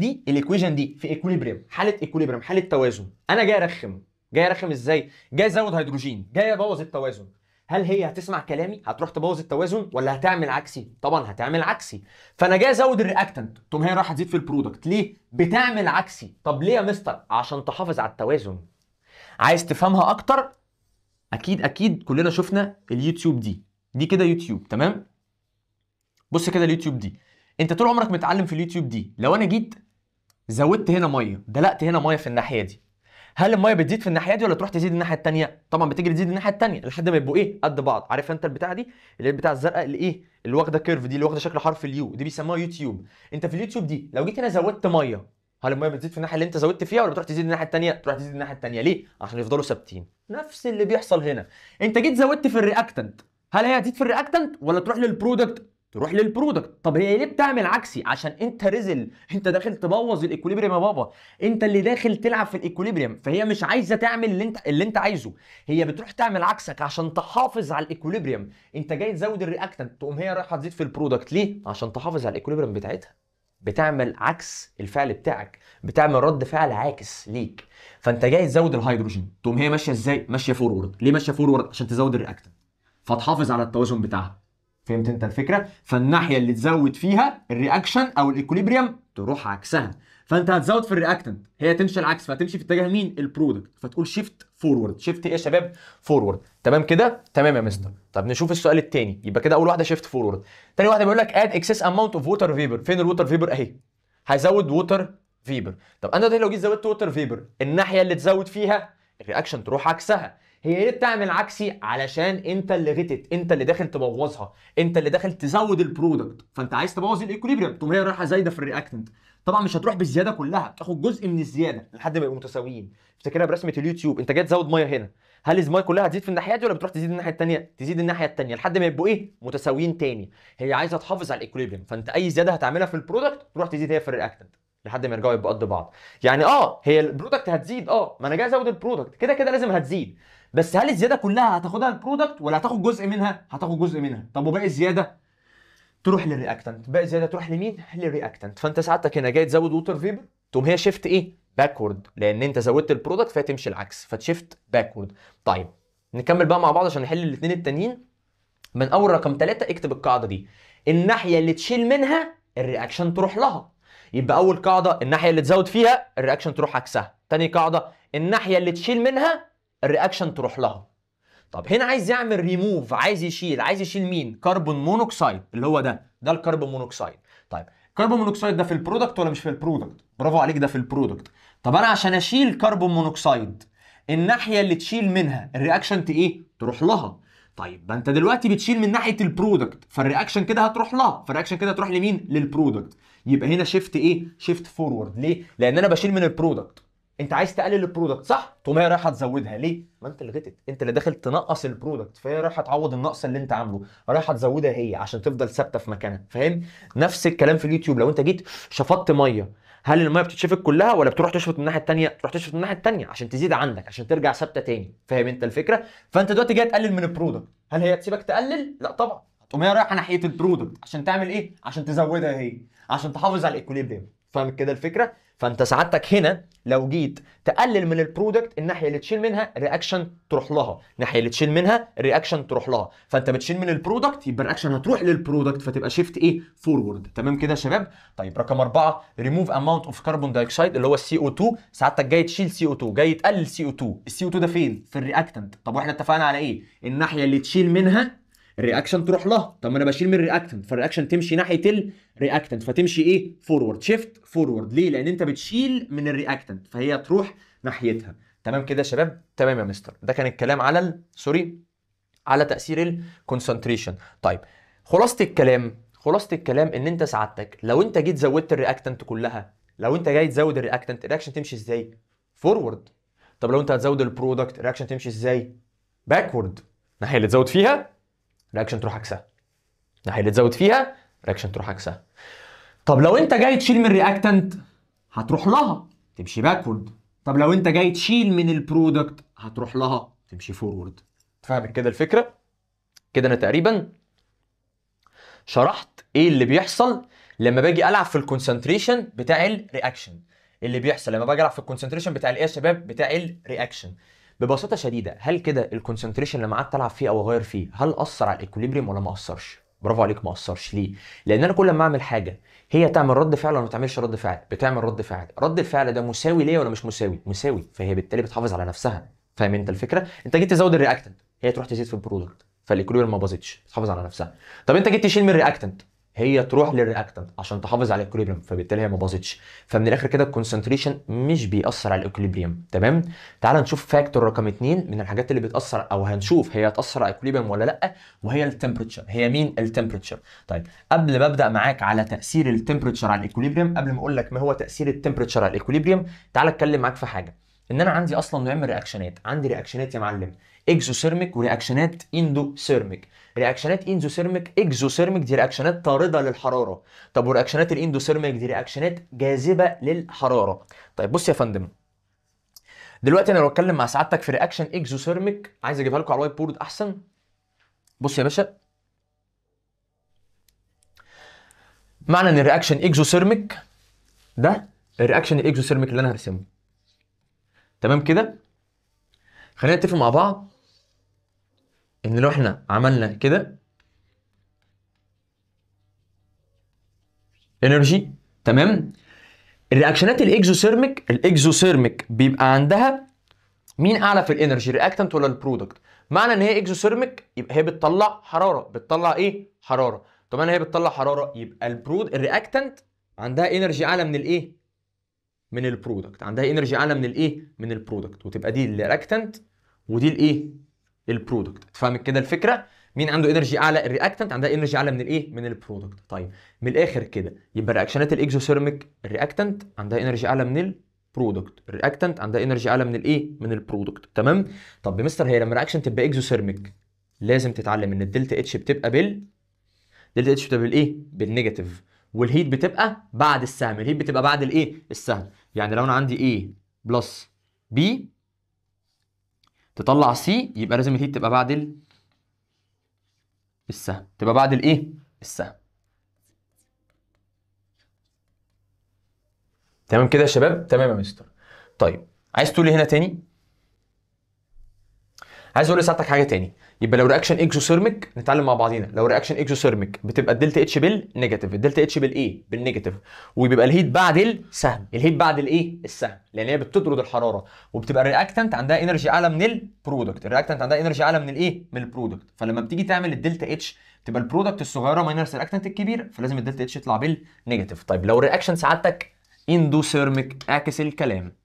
دي في ايكوليبريم، حاله ايكوليبريم، حاله توازن. انا جاي ارخم. جاي ارخم ازاي؟ جاي ازود هيدروجين، جاي ابوظ التوازن. هل هي هتسمع كلامي هتروح تبوظ التوازن ولا هتعمل عكسي؟ طبعا هتعمل عكسي. فانا جاي ازود الرياكتنت، تقوم هي رايحه تزيد في البرودكت. ليه؟ بتعمل عكسي. طب ليه يا مستر؟ عشان تحافظ على التوازن. عايز تفهمها اكتر؟ اكيد كلنا شفنا اليوتيوب دي كده يوتيوب تمام. بص كده اليوتيوب دي، انت طول عمرك متعلم في اليوتيوب دي. لو انا جيت زودت هنا ميه، دلقت هنا ميه في الناحيه دي، هل الميه بتزيد في الناحيه دي ولا تروح تزيد الناحيه الثانيه؟ طبعا بتجري تزيد الناحيه الثانيه لحد ما يبقوا ايه؟ قد بعض. عارف انت البتاعه دي اللي هي البتاعه الزرقاء اللي ايه؟ اللي واخده كيرف دي، اللي واخده شكل حرف اليو، دي بيسموها يوتيوب. انت في اليوتيوب دي لو جيت هنا زودت ميه، هل الميه بتزيد في الناحيه اللي انت زودت فيها ولا بتروح تزيد الناحيه الثانيه؟ تروح تزيد الناحيه الثانيه. ليه؟ عشان يفضلوا ثابتين. نفس اللي بيحصل هنا. انت جيت زودت في الرياكتنت، هل هي هتزيد في الرياكتنت ولا تروح للبرودكت؟ تروح للبرودكت. طب هي ليه بتعمل عكسي؟ عشان انت رزل، انت داخل تبوظ الايكوليبريم يا بابا. انت اللي داخل تلعب في الايكوليبريم، فهي مش عايزه تعمل اللي انت عايزه. هي بتروح تعمل عكسك عشان تحافظ على الايكوليبريم. انت جاي تزود الرياكتنت، تقوم هي رايحه تزيد في البرودكت. ليه؟ عشان تحافظ على الايكوليبريم بتاعتها. بتعمل عكس الفعل بتاعك، بتعمل رد فعل عاكس ليك. فانت جاي تزود الهيدروجين، تقوم هي ماشيه ازاي؟ ماشيه فورورد. ليه ماشيه فورورد؟ عشان تزود الرياكتنت فتحافظ على التوازن بتاعها. فهمت انت الفكره؟ فالناحيه اللي تزود فيها الرياكشن او الايكوليبريم تروح عكسها. فانت هتزود في الرياكتنت، هي تمشي العكس، فتمشي في اتجاه مين؟ البرودكت. فتقول شيفت فورورد. شيفت ايه يا شباب؟ فورورد. تمام كده؟ تمام يا مستر. طب نشوف السؤال الثاني. يبقى كده اول واحده شيفت فورورد. ثاني واحده بيقول لك اد اكسس اماونت اوف ووتر فيبر. فين الووتر فيبر؟ اهي. هيزود ووتر فيبر. طب انا دلوقتي لو جيت زودت ووتر فيبر، الناحيه اللي تزود فيها الرياكشن تروح عكسها. هي ليه بتعمل عكسي؟ علشان انت اللي غتت، انت اللي داخل تبوظها، انت اللي داخل تزود البرودكت. فانت عايز تبوظ الايكوليبريم، تقوم هي رايحه زايده في الرياكتنت. طبعا مش هتروح بالزياده كلها، تاخد جزء من الزياده لحد ما يبقوا متساويين. افتكرها برسمه اليوتيوب، انت جاي تزود ميه هنا، هل الميه كلها هتزيد في الناحيه دي ولا بتروح تزيد الناحيه الثانيه؟ تزيد الناحيه الثانيه لحد ما يبقوا ايه؟ متساويين تاني. هي عايزه تحافظ على الايكوليبريم، فانت اي زياده هتعملها في البرودكت تروح تزيد هي في الرياكتنت لحد ما يرجعوا يبقوا قد بعض. يعني هي البرودكت هتزيد، ما انا جاي ازود البرودكت، كده كده لازم هتزيد. بس هل الزياده كلها هتاخدها البرودكت ولا هتاخد جزء منها؟ هتاخد جزء منها. طب وباقي الزياده تروح للرياكتنت. باقي الزياده تروح لمين؟ للرياكتنت. فانت ساعتك هنا جاي تزود ووتر فيبر، تقوم هي شيفت ايه؟ باكورد، لان انت زودت البرودكت فهي تمشي العكس، فتشيفت باكورد. طيب نكمل بقى مع بعض عشان نحل الاثنين التانيين. من اول رقم 3 اكتب القاعده دي، الناحيه اللي تشيل منها الرياكشن تروح لها. يبقى اول قاعده الناحيه اللي تزود فيها الرياكشن تروح عكسها. تاني قاعده الناحيه اللي تشيل منها الرياكشن تروح لها. طب هنا عايز يعمل ريموف، عايز يشيل مين؟ كربون مونوكسيد، اللي هو ده الكربون مونوكسيد. طيب كربون مونوكسيد ده في البرودكت ولا مش في البرودكت؟ برافو عليك، ده في البرودكت. طب انا عشان اشيل كربون مونوكسيد، الناحيه اللي تشيل منها الرياكشن ايه؟ تروح لها. طيب ما انت دلوقتي بتشيل من ناحيه البرودكت، فالرياكشن كده هتروح لها، فالرياكشن كده هتروح لمين؟ للبرودكت. يبقى هنا شيفت ايه؟ شيفت فورورد. ليه؟ لان انا بشيل من البرودكت. انت عايز تقلل البرودكت صح؟ تقوم هي رايحه تزودها. ليه؟ ما انت اللي غتت، انت اللي داخل تنقص البرودكت، فهي رايحه تعوض النقص اللي انت عامله، رايحه تزودها هي عشان تفضل ثابته في مكانها. فاهم؟ نفس الكلام في اليوتيوب. لو انت جيت شفطت ميه، هل الميه بتتشفط كلها ولا بتروح تشفط من الناحيه الثانيه؟ تروح تشفط من الناحيه الثانيه عشان تزيد عندك، عشان ترجع ثابته تاني. فاهم انت الفكره؟ فانت دلوقتي جاي تقلل من البرودكت، هل هي تسيبك تقلل؟ لا طبعا. تقوم هي رايحه ناحيه البرودكت عشان تعمل ايه؟ عشان تزودها هي، عشان تحافظ على الايكوليبريم. فاهم كده الفكره؟ فانت سعادتك هنا لو جيت تقلل من البرودكت، الناحيه اللي تشيل منها الرياكشن تروح لها، الناحيه اللي تشيل منها الرياكشن تروح لها. فانت بتشيل من البرودكت يبقى الرياكشن هتروح للبرودكت، فتبقى شيفت ايه؟ فورورد. تمام كده يا شباب؟ طيب رقم 4 ريموف اماونت اوف كربون دايوكسيد، اللي هو السي او 2. سعادتك جاي تشيل سي او 2، جاي تقلل سي او 2. السي او 2 ده فين؟ في الرياكتنت. طب واحنا اتفقنا على ايه؟ الناحيه اللي تشيل منها الرياكشن تروح لها. طب ما انا بشيل من الرياكتنت، فالرياكشن تمشي ناحيه الرياكتنت، فتمشي ايه؟ فورورد. شيفت فورورد. ليه؟ لان انت بتشيل من الرياكتنت، فهي تروح ناحيتها. تمام كده يا شباب؟ تمام يا مستر. ده كان الكلام على على تاثير الكونسنتريشن. طيب خلاصه الكلام ان انت سعادتك لو انت جيت زودت الرياكتنت كلها، لو انت جاي تزود الرياكتنت، الرياكشن تمشي ازاي؟ فورورد. طب لو انت هتزود البرودكت، الرياكشن تمشي ازاي؟ باكورد. الناحيه اللي تزود فيها الرياكشن تروح عكسها، الناحيه اللي تزود فيها الرياكشن تروح عكسها. طب لو انت جاي تشيل من الرياكتنت هتروح لها تمشي باكورد. طب لو انت جاي تشيل من البرودكت هتروح لها تمشي فورورد. فاهم كده الفكره؟ كده انا تقريبا شرحت ايه اللي بيحصل لما باجي العب في الكونسنتريشن بتاع الرياكشن. اللي بيحصل لما باجي العب في الكونسنتريشن بتاع الايه يا شباب؟ بتاع الرياكشن. ببساطه شديده، هل كده الكونسنتريشن لما قعدت العب فيه او اغير فيه هل اثر على الايكوليبريم ولا ما اثرش؟ برافو عليك، ما اثرش. ليه؟ لان انا كل ما اعمل حاجه هي تعمل رد فعل ولا ما تعملش رد فعل؟ بتعمل رد فعل. رد الفعل ده مساوي ليا ولا مش مساوي؟ مساوي، فهي بالتالي بتحافظ على نفسها. فاهم انت الفكره؟ انت جيت تزود الرياكتنت هي تروح تزيد في البرودكت، فالايكوليبريم ما باظتش، تحافظ على نفسها. طب انت جيت تشيل من الرياكتنت هي تروح للرياكتنت عشان تحافظ على الايكوليبريم، فبالتالي هي ما باظتش. فمن الاخر كده الكونسنتريشن مش بيأثر على الايكوليبريم. تمام؟ تعال نشوف فاكتور رقم 2 من الحاجات اللي بتأثر او هنشوف هي هتأثر على الايكوليبريم ولا لا، وهي التمبريتشر. هي مين؟ التمبريتشر. طيب قبل ما ابدا معاك على تأثير التمبريتشر على الايكوليبريم، قبل ما اقول لك ما هو تأثير التمبريتشر على الايكوليبريم، تعال اتكلم معاك في حاجه. ان انا عندي اصلا نوعين من الرياكشنات. عندي رياكشنات يا معلم اكزوثيرميك ورياكشنات اندوثيرميك. رياكشنات اكزوثيرميك دي رياكشنات طارده للحراره. طب ورياكشنات الاندوثيرميك دي رياكشنات جاذبه للحراره. طيب بص يا فندم، دلوقتي انا لو اتكلم مع سعادتك في رياكشن اكزوثيرميك، عايز اجيبها لكم على الوايت بورد احسن. بص يا باشا، معنى ان الرياكشن اكزوثيرميك ده الرياكشن الاكزوثيرميك اللي انا هرسمه. تمام كده؟ خلينا نتفق مع بعض ان لو احنا عملنا كده انرجي، تمام، الرياكشنات الاكزوثيرميك بيبقى عندها مين اعلى في الانرجي، الرياكتنت ولا البرودكت؟ معنى ان هي اكزوثيرميك يبقى هي بتطلع حراره، بتطلع ايه؟ حراره. طبعا هي بتطلع حراره يبقى الرياكتنت عندها انرجي اعلى من الايه؟ من البرودكت. عندها انرجي اعلى من الايه؟ من البرودكت، وتبقى دي الرياكتنت ودي الايه؟ البرودكت. فاهم كده الفكره؟ مين عنده انرجي اعلى؟ الرياكتنت عندها انرجي اعلى من الايه؟ من البرودكت. طيب من الاخر كده يبقى رياكشنات الاكزوثيرميك الرياكتنت عندها انرجي اعلى من البرودكت، الرياكتنت عندها انرجي اعلى من الايه؟ من البرودكت. تمام؟ طب يا مستر هي لما رياكشن تبقى اكزوثيرميك لازم تتعلم ان الدلتا اتش بتبقى دلتا اتش بتبقى بالايه؟ بالنيجاتيف، والهيت بتبقى بعد السهم. الهيت بتبقى بعد الايه؟ السهم. يعني لو انا عندي A بلس B تطلع C، يبقى لازم الهيت تبقى بعد السهم، تبقى بعد الايه؟ السهم. تمام كده يا شباب؟ تمام يا مستر. طيب عايز تقول لي هنا تاني؟ عايز اقول لساعتك حاجه تاني. يبقى لو رياكشن اكزوثيرميك نتعلم مع بعضينا، لو رياكشن اكزوثيرميك بتبقى الدلتا اتش بالنيجاتيف، الدلتا اتش بالايه؟ بالنيجاتيف، وبيبقى الهيت بعد السهم، الهيت بعد الايه؟ السهم، لان هي بتطرد الحراره. وبتبقى الرياكتنت عندها انرجي اعلى من البرودكت، الرياكتنت عندها انرجي اعلى من الايه؟ من البرودكت. فلما بتيجي تعمل الدلتا اتش تبقى البرودكت الصغيره ماينس الرياكتنت الكبير، فلازم الدلتا اتش يطلع بالنيجاتيف. طيب لو رياكشن سعادتك اندوثيرميك اعكس الكلام.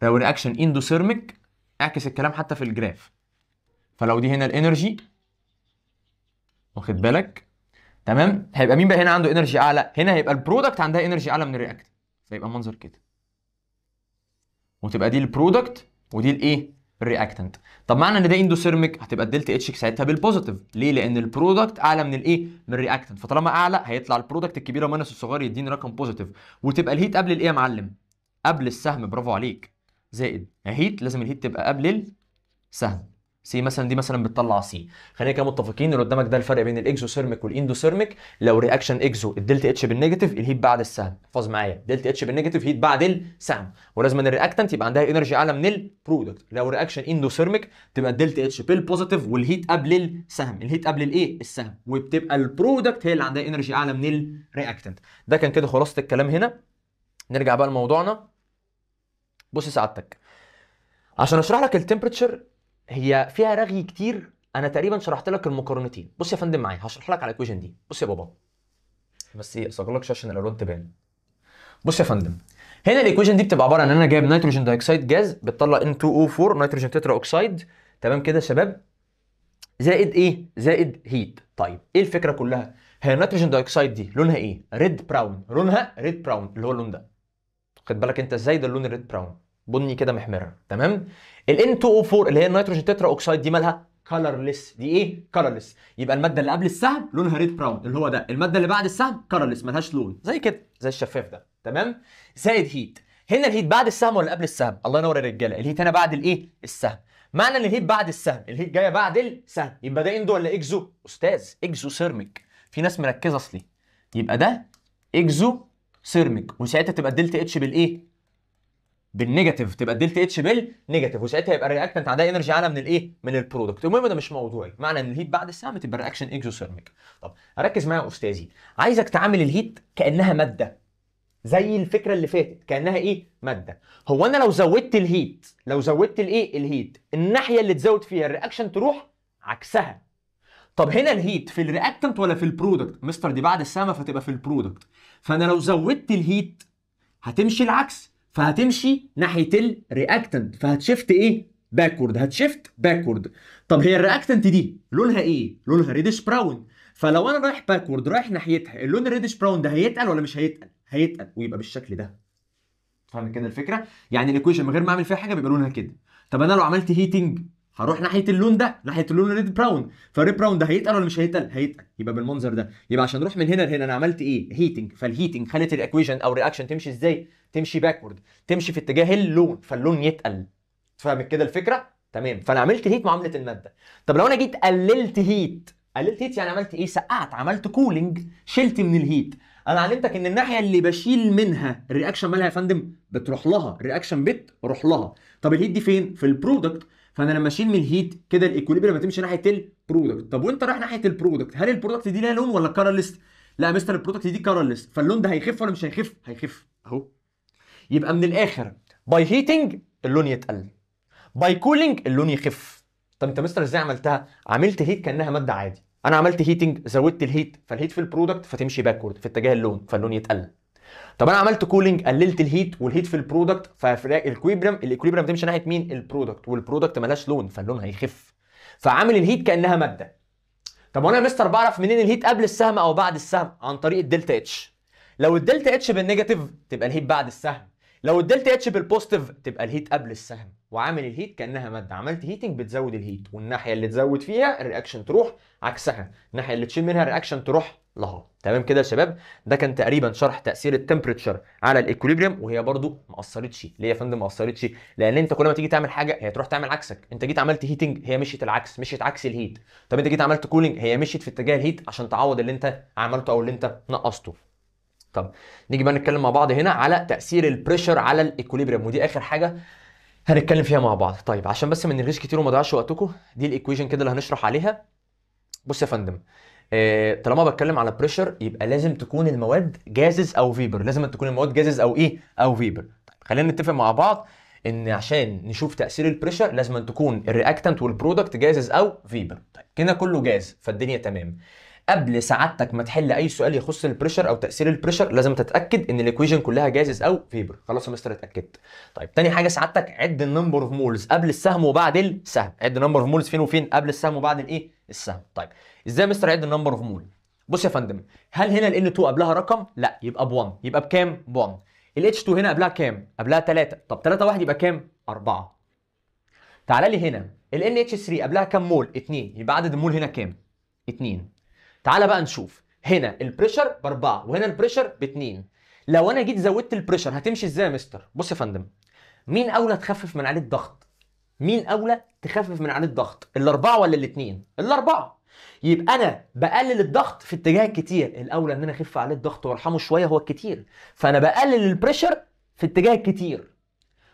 لو رياكشن اندوثيرميك اعكس الكلام حتى في الجراف. فلو دي هنا الانرجي، واخد بالك؟ تمام؟ هيبقى مين بقى هنا عنده انرجي اعلى؟ هنا هيبقى البرودكت عندها انرجي اعلى من الرياكتنت، فيبقى منظر كده. وتبقى دي البرودكت ودي الايه؟ الرياكتنت. طب معنى ان ده اندوثيرميك هتبقى الدلتا اتش ساعتها بالبوزيتيف. ليه؟ لان البرودكت اعلى من الايه؟ من الرياكتنت، فطالما اعلى هيطلع البرودكت الكبيره ماينس الصغير يديني رقم بوزيتيف. وتبقى الهيت قبل الايه يا معلم؟ قبل السهم، برافو عليك. زائد هيت، لازم الهيت تبقى قبل السهم. سي مثلا دي مثلا بتطلع سي. خلينا كده متفقين اللي قدامك ده الفرق بين الاكزوثيرميك والاندوثيرميك. لو رياكشن اكزو الدلتا اتش بالنيجاتيف، الهيت بعد السهم. احفظ معايا، دلتا اتش بالنيجاتيف، هيت بعد السهم. ولازم ان الرياكتنت يبقى عندها انرجي اعلى من البرودكت. لو رياكشن اندوثيرميك تبقى الدلتا اتش بالبوزيتيف والهيت قبل السهم، الهيت قبل الايه؟ السهم، وبتبقى البرودكت هي اللي عندها انرجي اعلى من الرياكتنت. ده كان كده خلاصه الكلام هنا. نرجع بقى لموضوعنا. بص سعادتك، عشان اشرح لك التمبريتشر هي فيها رغي كتير. انا تقريبا شرحت لك المقارنتين. بص يا فندم معايا، هشرح لك على الايكويشن دي. بص يا بابا، بس ايه، اصغر لك عشان الالوان تبان. بص يا فندم، هنا الايكويشن دي بتبقى عباره عن ان انا جايب نيتروجين دايوكسيد جاز بتطلع N2O4 نيتروجين تترا اوكسيد، تمام كده يا شباب، زائد ايه؟ زائد هيت. طيب ايه الفكره كلها؟ هي النيتروجين دايوكسيد دي لونها ايه؟ ريد براون، لونها ريد براون اللي هو اللون ده. خد بالك انت ازاي، ده اللون الريد براون، بني كده محمر، تمام. ال N2O4 اللي هي النيتروجين تترا اوكسيد دي مالها؟ كلرلس. دي ايه؟ كلرلس. يبقى الماده اللي قبل السهم لونها ريد براون اللي هو ده، الماده اللي بعد السهم كلرلس مالهاش لون، زي كده زي الشفاف ده، تمام. زائد هيت. هنا الهيت بعد السهم ولا قبل السهم؟ الله ينور يا رجاله، الهيت هنا بعد الايه؟ السهم. معنى ان الهيت بعد السهم، الهيت جايه بعد السهم، يبقى ده اندو ولا اكزو؟ استاذ اكزو سيرميك، في ناس مركزه اصلي. يبقى ده اكزو سيرميك، وساعتها تبقى الدلتا اتش بالايه؟ بالنيجاتيف، تبقى الدلتا اتش بالنيجاتيف، وساعتها يبقى الرياكتنت عندها انرجي اعلى من الايه؟ من البرودكت. المهم ده مش موضوعي، معنى ان الهيت بعد السهم تبقى الرياكشن اكزوثيرميك. طب ركز معايا يا استاذي، عايزك تعامل الهيت كانها ماده، زي الفكره اللي فاتت كانها ايه؟ ماده. هو انا لو زودت الهيت، لو زودت الايه؟ الهيت، الناحيه اللي تزود فيها الرياكشن تروح عكسها. طب هنا الهيت في الرياكتنت ولا في البرودكت؟ مستر دي بعد السهم فتبقى في البرودكت، فانا لو زودت الهيت هتمشي العكس، فهتمشي ناحيه الرياكتنت، فهتشفت ايه؟ باكورد، هتشفت باكورد. طب هي الرياكتنت دي لونها ايه؟ لونها ريدش براون، فلو انا رايح باكورد رايح ناحيتها، اللون الريدش براون ده هيتقل ولا مش هيتقل؟ هيتقل، ويبقى بالشكل ده. فاهم كده الفكره؟ يعني الايكويشن من غير ما اعمل فيها حاجه بيبقى لونها كده. طب انا لو عملت هيتنج هروح ناحيه اللون ده، ناحيه اللون الريد براون، فالريد براون ده هيتقل ولا مش هيتقل؟ هيتقل، يبقى بالمنظر ده. يبقى عشان نروح من هنا لهنا انا عملت ايه؟ هيتنج، فالهيتنج خلت الايكويشن او الرياكشن تمشي ازاي؟ تمشي باكورد، تمشي في اتجاه اللون، فاللون يتقل. فاهم كده الفكره؟ تمام. فانا عملت هيت معامله الماده. طب لو انا جيت قللت هيت، قللت هيت يعني عملت ايه؟ سقعت، عملت كولينج، شلت من الهيت. انا علمتك ان الناحيه اللي بشيل منها الرياكشن مالها يا فندم؟ بتروح لها، الرياكشن بتروح لها. طب الهيت دي فين؟ في البرودكت، فانا لما اشيل من الهيت كده الايكوليبريم هتمشي ناحيه البرودكت. طب وانت رايح ناحيه البرودكت، هل البرودكت دي لها لون ولا كارلست؟ لا يا مستر البرودكت دي كارلست، فاللون ده هيخف ولا مش هيخف؟ هيخف اهو. يبقى من الاخر باي هيتنج اللون يتقل، باي كولينج اللون يخف. طب انت مستر ازاي عملتها؟ عملت هيت كانها ماده عادي، انا عملت هيتنج زودت الهيت، فالهيت في البرودكت فتمشي باكورد في اتجاه اللون، فاللون يتقل. طب انا عملت كولينج قللت الهيت، والهيت في البرودكت، الاكويبريم تمشي ناحيه مين؟ البرودكت، والبرودكت مالهاش لون فاللون هيخف، فعامل الهيت كانها ماده. طب وانا يا مستر بعرف منين الهيت قبل السهم او بعد السهم؟ عن طريق الدلتا اتش. لو الدلتا اتش بالنيجاتيف تبقى الهيت بعد السهم، لو الدلتا اتش بالبوزيتيف تبقى الهيت قبل السهم، وعامل الهيت كانها ماده. عملت هيتنج بتزود الهيت، والناحيه اللي تزود فيها الرياكشن تروح عكسها، الناحيه اللي تشيل منها الرياكشن تروح لها. تمام كده يا شباب؟ ده كان تقريبا شرح تاثير التمبريتشر على الايكوليبريم، وهي برضو ما اثرتش. ليه يا فندم ما اثرتش؟ لان انت كل ما تيجي تعمل حاجه هي تروح تعمل عكسك. انت جيت عملت هيتنج هي مشيت العكس، مشيت عكس الهيت. طب انت جيت عملت كولينج هي مشيت في اتجاه الهيت عشان تعوض اللي انت عملته او اللي انت نقصته. طب نيجي بقى نتكلم مع بعض هنا على تاثير البريشر على الايكوليبريم، ودي اخر حاجه هنتكلم فيها مع بعض. طيب عشان بس ما نرغيش كتير وما نضيعش وقتكم، دي الايكويشن كده اللي هنشرح عليها. بص يا فندم، طالما بتكلم على بريشر يبقى لازم تكون المواد جازز او فيبر، لازم تكون المواد جازز او ايه؟ او فيبر. طيب خلينا نتفق مع بعض ان عشان نشوف تاثير البريشر لازم تكون الرياكتنت والبرودكت جازز او فيبر. طيب كده كله جاز فالدنيا تمام. قبل سعادتك ما تحل اي سؤال يخص البريشر او تاثير البريشر لازم تتاكد ان الايكويشن كلها جازز او فيبر. خلاص يا مستر اتاكدت. طيب تاني حاجه سعادتك عد النمبر اوف مولز قبل السهم وبعد السهم، عد النمبر اوف مولز فين وفين؟ قبل السهم وبعد الايه؟ السهم. طيب ازاي يا مستر عد النمبر اوف مول؟ بص يا فندم، هل هنا ال N2 قبلها رقم؟ لا، يبقى ب1. يبقى بكام؟ ب1. ال H2 هنا قبلها كام؟ قبلها 3. طب 3 1 يبقى كام؟ 4. تعالى لي هنا ال NH3 قبلها كام مول؟ 2. يبقى عدد المول هنا كام؟ 2. تعالى بقى نشوف هنا البريشر ب4 وهنا البريشر ب2. لو انا جيت زودت البريشر هتمشي ازاي يا مستر؟ بص يا فندم، مين اولى تخفف من عليه الضغط؟ مين اولى تخفف من عليه الضغط؟ الاربعه ولا الاثنين؟ الاربعه. يبقى انا بقلل الضغط في اتجاه الكتير، الاولى ان انا اخف عليه الضغط وارحمه شويه هو الكتير، فانا بقلل البريشر في اتجاه الكتير.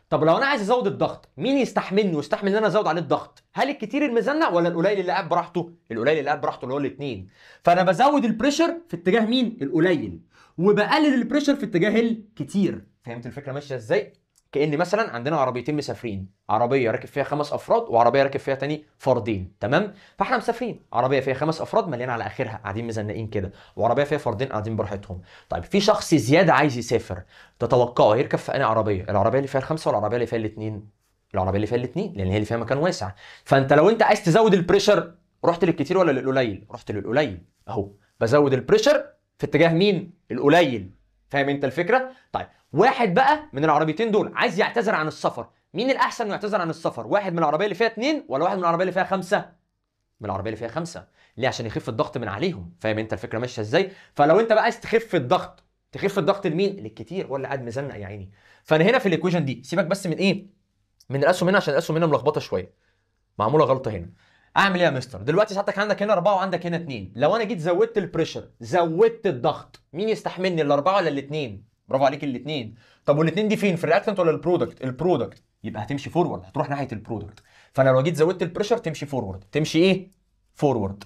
طب لو انا عايز ازود الضغط مين يستحملني ويستحمل ان انا ازود عليه الضغط؟ هل الكتير المزنق ولا القليل اللي قاعد براحته؟ القليل اللي قاعد براحته اللي هو الاثنين. فانا بزود البريشر في اتجاه مين؟ القليل، وبقلل البريشر في اتجاه الكتير. فهمت الفكره ماشيه ازاي؟ كأن مثلا عندنا عربيتين مسافرين، عربيه راكب فيها 5 افراد وعربيه راكب فيها تاني فردين، تمام؟ فاحنا مسافرين، عربيه فيها 5 افراد مليانه على اخرها قاعدين مزنقين كده، وعربيه فيها فردين قاعدين براحتهم. طيب في شخص زياده عايز يسافر، تتوقعوا يركب في انهي عربيه؟ العربيه اللي فيها الخمسه ولا العربيه اللي فيها الاثنين؟ العربيه اللي فيها الاثنين، لان هي اللي فيها مكان واسع. فانت لو انت عايز تزود البريشر، رحت للكتير ولا للقليل؟ رحت للقليل. اهو بزود البريشر في اتجاه مين؟ القليل. فاهم انت الفكره؟ طيب واحد بقى من العربيتين دول عايز يعتذر عن السفر، مين الاحسن انه يعتذر عن السفر؟ واحد من العربيه اللي فيها اتنين ولا واحد من العربيه اللي فيها خمسه؟ من العربيه اللي فيها خمسه. ليه؟ عشان يخف الضغط من عليهم. فاهم انت الفكره ماشيه ازاي؟ فلو انت بقى عايز تخف الضغط، تخف الضغط لمين؟ للكتير ولا قاعد مزنق يا عيني. فانا هنا في الايكويشن دي سيبك بس من ايه؟ من الاسهم هنا، عشان الاسهم هنا ملخبطه شويه، معموله غلطه هنا. اعمل ايه يا مستر؟ دلوقتي ساعتك عندك هنا 4 وعندك هنا 2، لو انا جيت زودت البريشر، زودت الضغط، مين يستحملني؟ الاربعه ولا الاثنين؟ برافو عليك الاثنين. طب والاثنين دي فين؟ في الرياكتنت ولا البرودكت؟ البرودكت. يبقى هتمشي فورورد، هتروح ناحيه البرودكت. فانا لو جيت زودت البريشر تمشي فورورد، تمشي ايه؟ فورورد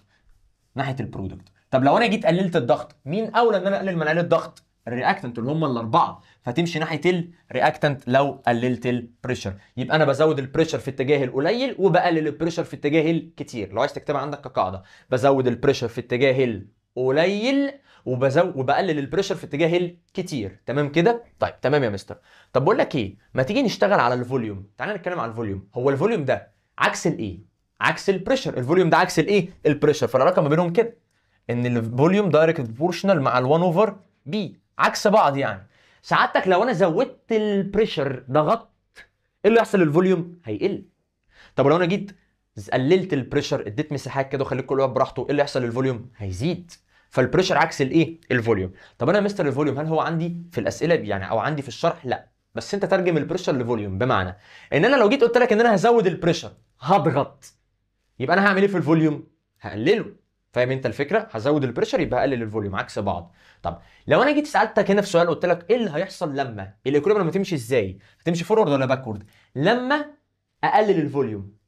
ناحيه البرودكت. طب لو انا جيت قللت الضغط، مين اولى ان انا اقلل من الضغط؟ الرياكتنت اللي هم الاربعه، فتمشي ناحيه الرياكتنت لو قللت البريشر. يبقى انا بزود البريشر في اتجاه القليل وبقلل البريشر في اتجاه الكتير. لو عايز تكتبها عندك كقاعده، بزود البريشر في اتجاه القليل وبقلل البريشر في اتجاه الكتير. تمام كده؟ طيب تمام يا مستر. طب بقول لك ايه، ما تيجي نشتغل على الفوليوم. تعالى نتكلم على الفوليوم. هو الفوليوم ده عكس الايه؟ عكس البريشر. الفوليوم ده عكس الايه؟ البريشر. فالعلاقه ما بينهم كده ان الفوليوم دايركت بروبورشنال مع ال1 اوفر بي، عكس بعض يعني. سعادتك لو انا زودت البريشر، ضغطت، ايه اللي يحصل؟ الفوليوم هيقل. طب لو انا جيت قللت البريشر، اديت مساحات كده وخليت كل واحد براحته، ايه اللي يحصل؟ الفوليوم هيزيد. فالبريشر عكس الايه؟ الفوليوم. طب انا يا مستر الفوليوم هل هو عندي في الاسئله يعني او عندي في الشرح؟ لا، بس انت ترجم البريشر لفوليوم، بمعنى ان انا لو جيت قلت لك ان انا هزود البريشر هضغط، يبقى انا هعمل ايه في الفوليوم؟ هقلله. فاهم انت الفكره؟ هزود البريشر يبقى هقلل الفوليوم، عكس بعض. طب لو انا جيت سالتك هنا في سؤال قلت لك ايه اللي هيحصل لما الايكوليبريم لما تمشي ازاي؟ هتمشي فورورد ولا باكورد؟ لما اقلل الفوليوم.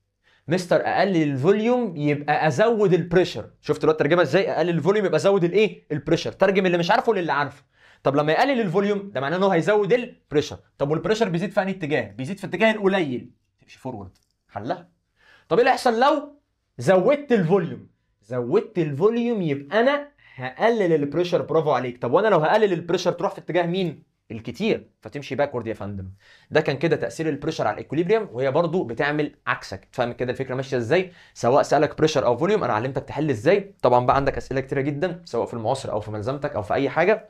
مستر اقلل الفوليوم يبقى ازود البريشر. شفت دلوقتي الترجمه ازاي؟ اقلل الفوليوم يبقى ازود الايه؟ البريشر. ترجم اللي مش عارفه للي عارفه. طب لما يقلل الفوليوم ده معناه انه هيزود البريشر. طب والبريشر بيزيد في انهي اتجاه؟ بيزيد في اتجاه القليل، تمشي فورورد. حلها. طب ايه اللي هيحصل لو زودت الفوليوم؟ زودت الفوليوم يبقى انا هقلل البريشر. برافو عليك. طب وانا لو هقلل البريشر تروح في اتجاه مين؟ الكتير، فتمشي باكورد يا فندم. ده كان كده تاثير البريشر على الايكوليبريم، وهي برضو بتعمل عكسك. تفهم كده الفكره ماشيه ازاي؟ سواء سالك بريشر او فوليوم انا علمتك تحل ازاي. طبعا بقى عندك اسئله كتيره جدا سواء في المعاصر او في ملزمتك او في اي حاجه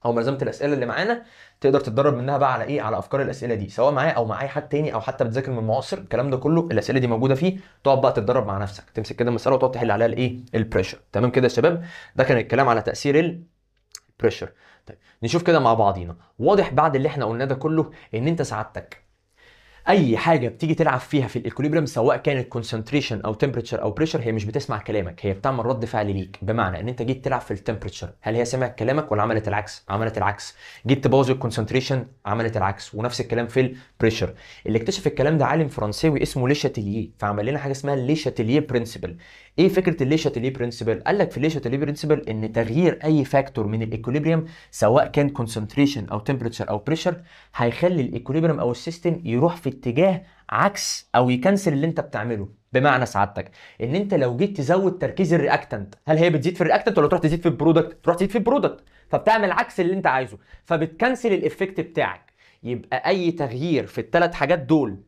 او ملزمه الاسئله اللي معانا، تقدر تتدرب منها بقى على ايه؟ على افكار الاسئله دي، سواء معايا او مع اي حد تاني او حتى بتذاكر من المعاصر. الكلام ده كله الاسئله دي موجوده فيه، تقعد بقى تتدرب مع نفسك، تمسك كده مساله وتقعد تحل عليها الايه؟ البريشر. تمام كده يا شباب؟ ده كان الكلام على تاثير البريشر. طيب نشوف كده مع بعضينا. واضح بعد اللي احنا قلناه ده كله ان انت سعادتك اي حاجه بتيجي تلعب فيها في الايكوليبريم، سواء كانت كونسنتريشن او تمبريتشر او بريشر، هي مش بتسمع كلامك، هي بتعمل رد فعل ليك. بمعنى ان انت جيت تلعب في التمبريتشر، هل هي سمعت كلامك ولا عملت العكس؟ عملت العكس. جيت تبوظ الكونسنتريشن، عملت العكس. ونفس الكلام في البريشر. اللي اكتشف الكلام ده عالم فرنساوي اسمه لي شاتيليه، فعمل لنا حاجه اسمها لي شاتيليه برنسبل. ايه فكره اللي شاتيليه برنسبل؟ قال لك في اللي شاتيليه برنسبل ان تغيير اي فاكتور من الايكوليبريم سواء كان كونسنتريشن او تمبريتشر او بريشر هيخلي الايكوليبريم او السيستم يروح في اتجاه عكس او يكنسل اللي انت بتعمله. بمعنى سعادتك ان انت لو جيت تزود تركيز الرياكتنت، هل هي بتزيد في الرياكتنت ولا تروح تزيد في البرودكت؟ تروح تزيد في البرودكت، فبتعمل عكس اللي انت عايزه، فبتكنسل الايفكت بتاعك. يبقى اي تغيير في الثلاث حاجات دول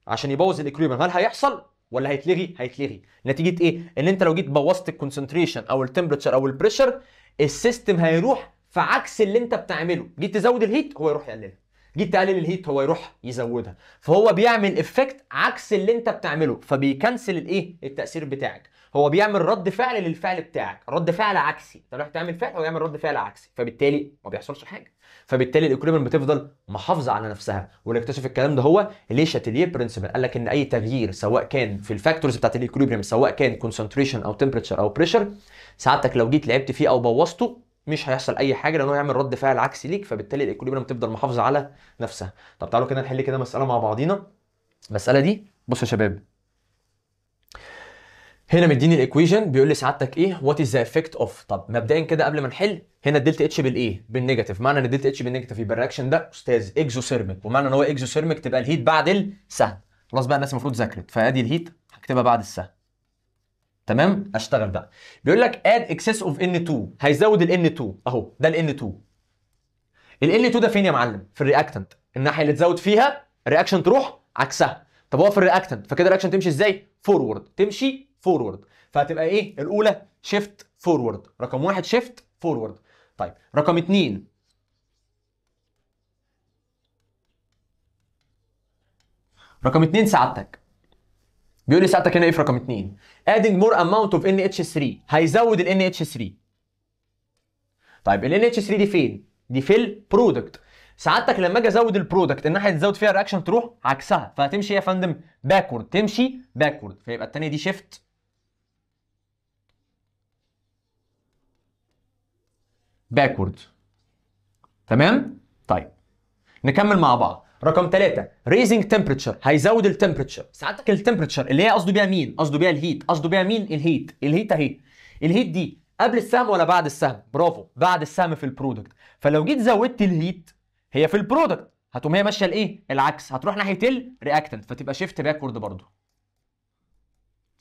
عشان يبوظ الاكوليبريم، هل هيحصل ولا هيتلغي؟ هيتلغي. نتيجه ايه؟ ان انت لو جيت بوظت الكونسنتريشن او التمبريتشر او البريشر، السيستم هيروح في عكس اللي انت بتعمله. جيت تزود الهيت هو يروح يقللها، جيت تقلل الهيت هو يروح يزودها، فهو بيعمل افكت عكس اللي انت بتعمله، فبيكنسل الايه؟ التاثير بتاعك. هو بيعمل رد فعل للفعل بتاعك، رد فعل عكسي. انت رايح تعمل فعل هو يعمل رد فعل عكسي، فبالتالي ما بيحصلش حاجه. فبالتالي الايكوليبريم بتفضل محافظه على نفسها. واللي اكتشف الكلام ده هو لي شاتيليه برنسبل. قال لك ان اي تغيير سواء كان في الفاكتورز بتاعت الايكوليبريم، سواء كان كونسنتريشن او تمبريتشر او بريشر، ساعتك لو جيت لعبت فيه او بوظته مش هيحصل اي حاجه، لانه يعمل رد فعل عكسي ليك، فبالتالي الايكوليبريم تفضل محافظه على نفسها. طب تعالوا كده نحل كده مساله مع بعضينا. المساله دي بصوا يا شباب، هنا مديني الايكويشن بيقول لي سعادتك ايه؟ وات از ذا افكت اوف. طب مبدئيا كده قبل ما نحل هنا الدلتا اتش بالايه؟ بالنيجاتيف. معنى ان الدلتا اتش بالنيجاتيف يبقى الرياكشن ده استاذ اكزوثيرميك، ومعنى ان هو اكزوثيرميك تبقى الهيت بعد السهم. خلاص بقى الناس المفروض ذاكرت، فادي الهيت هكتبها بعد السهم. تمام؟ اشتغل بقى. بيقول لك اد اكسس اوف ان 2، هيزود ال ان 2 اهو، ده ال ان 2. ال ان 2 ده فين يا معلم؟ في الرياكتنت، الناحيه اللي تزود فيها الرياكشن تروح عكسها. طب هو في الرياكتنت، فكده الرياكشن تمشي ازاي؟ فورورد، تمشي فورورد. فهتبقى ايه؟ الاولى شيفت فورورد، رقم 1 شيفت فورورد. طيب رقم 2، رقم 2 سعادتك بيقول لي سعادتك هنا ايه في رقم 2؟ adding more amount of NH3، هيزود ال NH3. طيب ال NH3 دي فين؟ دي في البرودكت. سعادتك لما اجي ازود البرودكت، الناحيه اللي تزود فيها الرياكشن تروح عكسها، فهتمشي يا فندم باكورد، تمشي باكورد، فيبقى الثانيه دي شيفت باكورد. تمام؟ طيب نكمل مع بعض. رقم 3 raising temperature، هيزود التمبريتشر. ساعتك التمبريتشر اللي هي قصده بيها مين؟ قصده بيها الهيت. قصده بيها مين؟ الهيت. الهيت اهي. الهيت دي قبل السهم ولا بعد السهم؟ برافو، بعد السهم في البرودكت. فلو جيت زودت الهيت هي في البرودكت، هتقوم هي ماشيه الايه؟ العكس، هتروح ناحيه الرياكتنت، فتبقى شيفت باكورد برضه.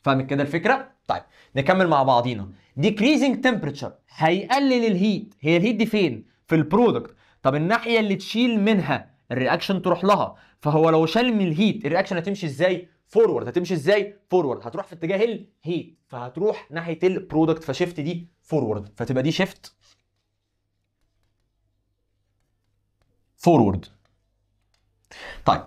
فاهم كده الفكره؟ طيب نكمل مع بعضينا. decreasing temperature، هيقلل الهيت. هي الهيت دي فين؟ في البرودكت. طب الناحيه اللي تشيل منها الرياكشن تروح لها، فهو لو شال من الهيت الرياكشن هتمشي ازاي؟ فورورد. هتمشي ازاي؟ فورورد، هتروح في اتجاه الهيت، فهتروح ناحيه البرودكت، فشيفت دي فورورد، فتبقى دي شيفت فورورد. طيب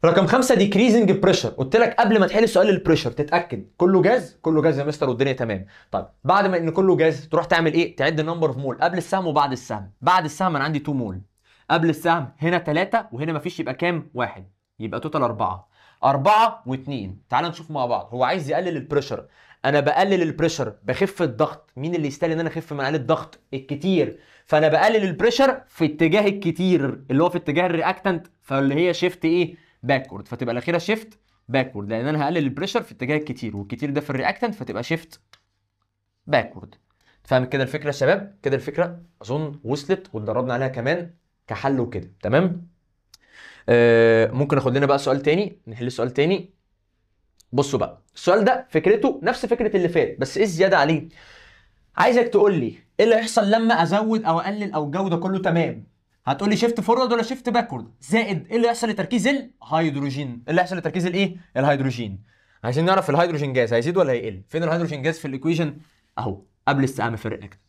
رقم 5 ديكريزنج بريشر. قلت لك قبل ما تحل السؤال البريشر تتاكد كله جاز، كله جاز يا مستر والدنيا تمام. طيب بعد ما ان كله جاز تروح تعمل ايه؟ تعد النمبر اوف مول قبل السهم وبعد السهم. بعد السهم انا عندي 2 مول، قبل السهم هنا 3 وهنا مفيش، يبقى كام؟ 1، يبقى توتال 4. 4 و2. تعال نشوف مع بعض. هو عايز يقلل البريشر، انا بقلل البريشر بخف الضغط. مين اللي يستاهل ان انا اخف من عليه الضغط؟ الكتير. فانا بقلل البريشر في اتجاه الكتير اللي هو في اتجاه الرياكتنت، فاللي هي شيفت ايه؟ باكورد. فتبقى الاخيره شيفت باكورد، لان انا هقلل البريشر في اتجاه الكتير، والكتير ده في الرياكتنت، فتبقى شيفت باكورد. فاهم كده الفكره يا شباب؟ كده الفكره اظن وصلت واتدربنا عليها كمان كحل وكده. تمام؟ ممكن اخد لنا بقى سؤال تاني، نحل سؤال تاني. بصوا بقى السؤال ده فكرته نفس فكره اللي فات، بس ايه الزياده عليه؟ عايزك تقول لي ايه اللي هيحصل لما ازود او اقلل او الجو ده كله تمام. هتقول لي شيفت فورورد ولا شيفت باكورد، زائد ايه اللي يحصل لتركيز الهيدروجين. ايه اللي يحصل لتركيز الايه؟ الهيدروجين. عايزين نعرف الهيدروجين جاز هيزيد ولا هيقل. فين الهيدروجين جاز في الايكويشن؟ اهو قبل السهم في الرياكتنت.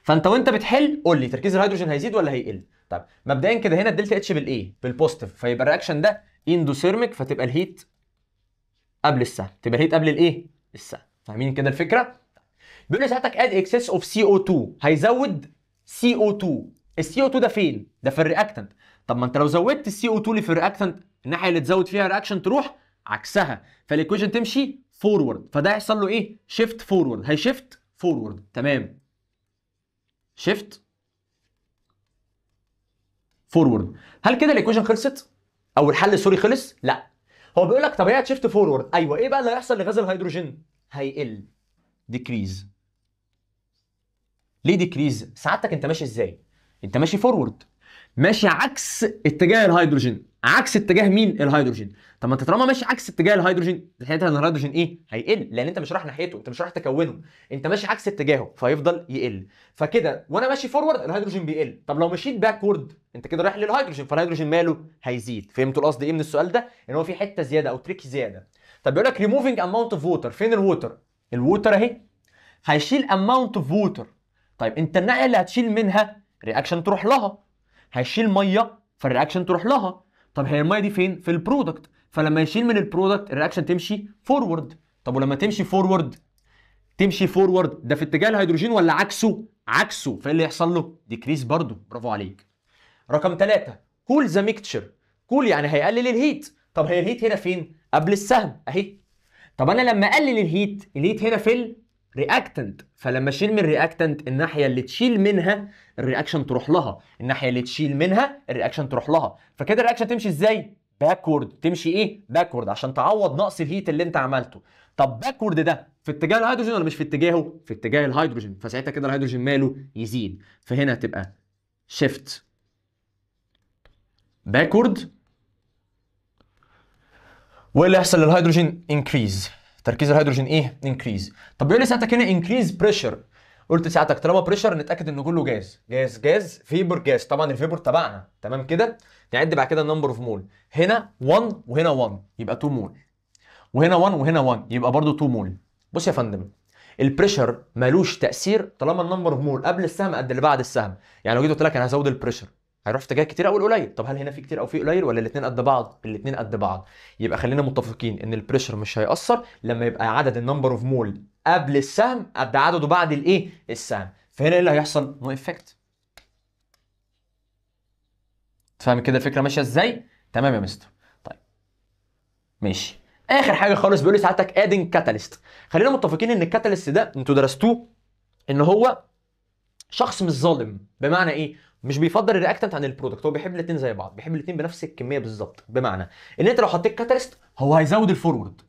فانت وانت بتحل قول لي تركيز الهيدروجين هيزيد ولا هيقل. طيب مبدئيا كده هنا الدلتا اتش بالايه؟ بالبوزيتيف، فيبقى الرياكشن ده اندوثيرميك، فتبقى الهيت قبل السهم، تبقى الهيت قبل الايه؟ السهم. فاهمين كده الفكره؟ بيقول لي ساعتك اد اكسس اوف سي او 2، هيزود سي او 2. السي او 2 ده فين؟ ده في الرياكتنت. طب ما انت لو زودت السي او 2 اللي في الرياكتنت، الناحيه اللي تزود فيها رياكشن تروح عكسها، فالايكويشن تمشي فورورد، فده هيحصل له ايه؟ شيفت فورورد، هيشيفت فورورد. تمام؟ شيفت فورورد. هل كده الايكويشن خلصت؟ او الحل سوري خلص؟ لا. هو بيقول لك طب هي هتشيفت فورورد، ايوه، ايه بقى اللي هيحصل لغاز الهيدروجين؟ هيقل، ديكريز. ليه ديكريز؟ سعادتك انت ماشي ازاي؟ انت ماشي فورورد، ماشي عكس اتجاه الهيدروجين. عكس اتجاه مين؟ الهيدروجين. طب ما انت طالما ماشي عكس اتجاه الهيدروجين، ساعتها ان الهيدروجين ايه؟ هيقل، لان انت مش رايح ناحيته، انت مش رايح تكونه، انت ماشي عكس اتجاهه، فهيفضل يقل. فكده وانا ماشي فورورد الهيدروجين بيقل. طب لو مشيت باكورد انت كده رايح للهيدروجين، فالهيدروجين ماله؟ هيزيد. فهمتوا القصد ايه من السؤال ده؟ ان هو في حته زياده او تريك زياده. طب بيقول لك ريموفينج اماونت اوف ووتر. فين الووتر؟ الووتر اهي، هيشيل اماونت اوف ووتر. طيب انت الناحيه اللي هتشيل منها رياكشن تروح لها، هيشيل ميه فالرياكشن تروح لها. طب هي الميه دي فين؟ في البرودكت، فلما يشيل من البرودكت الرياكشن تمشي فورورد. طب ولما تمشي فورورد، تمشي فورورد ده في اتجاه الهيدروجين ولا عكسه؟ عكسه، فايه اللي يحصل له؟ ديكريس برضه. برافو عليك. رقم 3 كول ذا ميكتشر. كول يعني هيقلل الهيت. طب هي الهيت هنا فين؟ قبل السهم اهي. طب انا لما اقلل الهيت، الهيت هنا في الرياكتنت، فلما اشيل من الرياكتنت الناحيه اللي تشيل منها الرياكشن تروح لها، الناحيه اللي تشيل منها الرياكشن تروح لها، فكده الرياكشن تمشي ازاي؟ باكورد، تمشي ايه؟ باكورد، عشان تعوض نقص الهيت اللي انت عملته. طب باكورد ده في اتجاه الهيدروجين ولا مش في اتجاهه؟ في اتجاه الهيدروجين، فساعتها كده الهيدروجين ماله؟ يزيد، فهنا هتبقى شيفت باكورد. وايه اللي يحصل للهيدروجين؟ انكريز، تركيز الهيدروجين ايه؟ انكريز. طب بيقول لي ساعتك هنا انكريز بريشر، قلت ساعتك طالما بريشر نتاكد ان كله جاز، جاز فيبر جاز، طبعا الفيبر تبعنا تمام كده. نعد بعد كده النمبر اوف مول، هنا 1 وهنا 1 يبقى 2 مول، وهنا 1 وهنا 1 يبقى برضو 2 مول. بص يا فندم، البريشر مالوش تاثير طالما النمبر اوف مول قبل السهم قد اللي بعد السهم. يعني لو جيت قلت لك انا هزود البريشر، هيروح في اتجاه كتير او قليل. طب هل هنا في كتير او في قليل ولا الاثنين قد بعض؟ الاثنين قد بعض. يبقى خلينا متفقين ان البريشر مش هيأثر لما يبقى عدد النمبر اوف مول قبل السهم قد عدده بعد الايه؟ السهم. فهنا ايه اللي هيحصل؟ نو افكت. تفهم كده الفكره ماشيه ازاي؟ تمام يا مستر. طيب ماشي. اخر حاجه خالص بيقول لي ساعتك ادنج كاتاليست. خلينا متفقين ان الكاتاليست ده انتوا درستوه ان هو شخص مش ظالم. بمعنى ايه؟ مش بيفضل الرياكتنت عن البرودكت، هو بيحب الاثنين زي بعض، بيحب الاثنين بنفس الكميه بالظبط. بمعنى ان انت لو حطيت كاتاليست هو هيزود الفورورد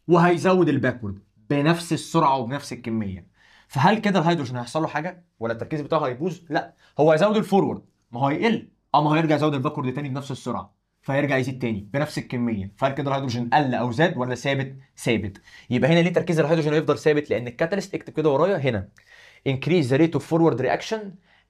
وهيزود الباكورد بنفس السرعه وبنفس الكميه. فهل كده الهيدروجين هيحصل له حاجه ولا التركيز بتاعه هيبوظ؟ لا، هو هيزود الفورورد، ما هو هيقل، ما هو هيرجع يزود الباكورد تاني بنفس السرعه، فهيرجع يزيد تاني بنفس الكميه. فهل كده الهيدروجين قل او زاد ولا ثابت؟ ثابت. يبقى هنا ليه تركيز الهيدروجين هيفضل ثابت؟ لان الكاتاليست، اكتب كده ورايا هنا، increase the rate of forward reaction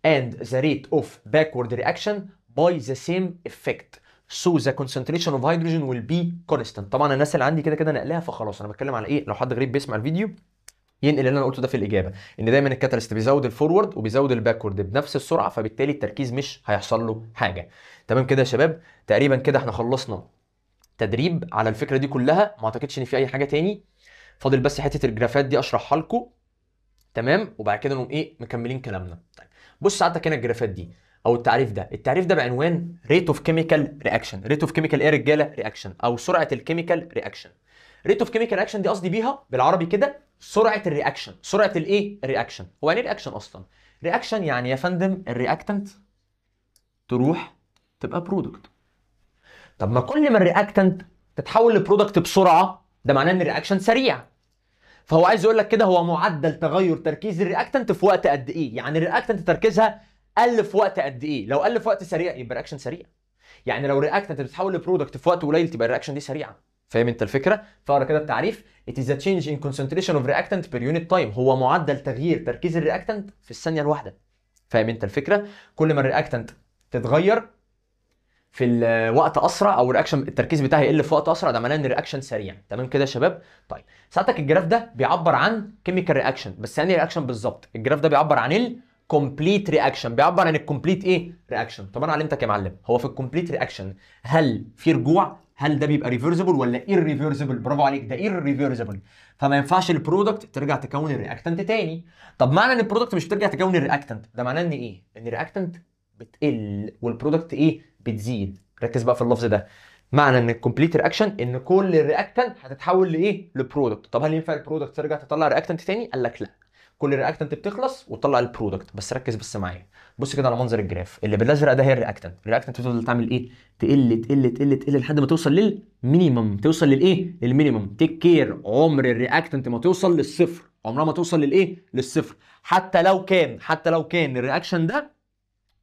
and the rate of backward reaction by the same effect. So the concentration of hydrogen will be constant. طبعا الناس اللي عندي كده كده نقلها، فخلاص انا بتكلم على ايه؟ لو حد غريب بيسمع الفيديو ينقل اللي انا قلته ده في الاجابه، ان دايما الكاتاليست بيزود الفورورد وبيزود الباكورد بنفس السرعه، فبالتالي التركيز مش هيحصل له حاجه. تمام كده يا شباب؟ تقريبا كده احنا خلصنا تدريب على الفكره دي كلها، ما اعتقدش ان في اي حاجه تاني. فاضل بس حته الجرافات دي اشرحها لكم، تمام؟ وبعد كده نقوم ايه؟ مكملين كلامنا. طيب بص ساعتك هنا الجرافات دي او التعريف ده، التعريف ده بعنوان ريت اوف كيميكال رياكشن. ريت اوف كيميكال ايه يا رجاله؟ رياكشن، او سرعه الكيميكال رياكشن. ريت اوف كيميكال رياكشن دي قصدي بيها بالعربي كده سرعه الرياكشن. سرعه الايه؟ الرياكشن. هو يعني ايه رياكشن اصلا؟ رياكشن يعني يا فندم الرياكتنت تروح تبقى برودكت. طب ما كل ما الرياكتنت تتحول لبرودكت بسرعه ده معناه ان الرياكشن سريع. فهو عايز يقول لك كده هو معدل تغير تركيز الرياكتنت في وقت قد ايه؟ يعني الرياكتنت تركيزها قل في وقت قد ايه؟ لو قل في وقت سريع يبقى الرياكشن سريع. يعني لو الرياكتنت بتتحول لبرودكت في وقت قليل تبقى الرياكشن دي سريعه. فاهم انت الفكره؟ فاقرا كده التعريف: It is a change in concentration of reactant per unit time. هو معدل تغيير تركيز الرياكتنت في الثانيه الواحده. فاهم انت الفكره؟ كل ما الرياكتنت تتغير في الوقت اسرع او الرياكشن التركيز بتاعها يقل في وقت اسرع ده معناه ان الرياكشن سريع. تمام كده يا شباب؟ طيب ساعتك الجراف ده بيعبر عن كيميكال رياكشن، بس يعني رياكشن بالظبط الجراف ده بيعبر عن الكومبليت رياكشن، بيعبر عن الكومبليت ايه؟ رياكشن. طب انا علمتك يا معلم، هو في الكومبليت رياكشن هل في رجوع؟ هل ده بيبقى ريفرسبل ولا ايرريفرسبل؟ برافو عليك، ده ايرريفرسبل. فما ينفعش البرودكت ترجع تكون الرياكتنت تاني. طب معنى ان البرودكت مش بترجع تكون الرياكتنت ده معناه ان ايه؟ ان الرياكتنت بتقل والبرودكت ايه؟ بتزيد. ركز بقى في اللفظ ده. معنى ان الكومبليت رياكشن ان كل الرياكتنت هتتحول لايه؟ لبرودكت. طب هل ينفع البرودكت ترجع تطلع رياكتنت تاني؟ قال لك لا، كل الرياكتنت بتخلص وتطلع البرودكت. بس ركز بس معايا، بص كده على منظر الجراف اللي بالازرق ده، هي الرياكتنت. الرياكتنت بتفضل تعمل ايه؟ تقل تقل تقل تقل لحد ما توصل للمينيمم. توصل للايه؟ للمينيمم. تيك كير، عمر الرياكتنت ما توصل للصفر، عمرها ما توصل للايه؟ للصفر. حتى لو كان الرياكشن ده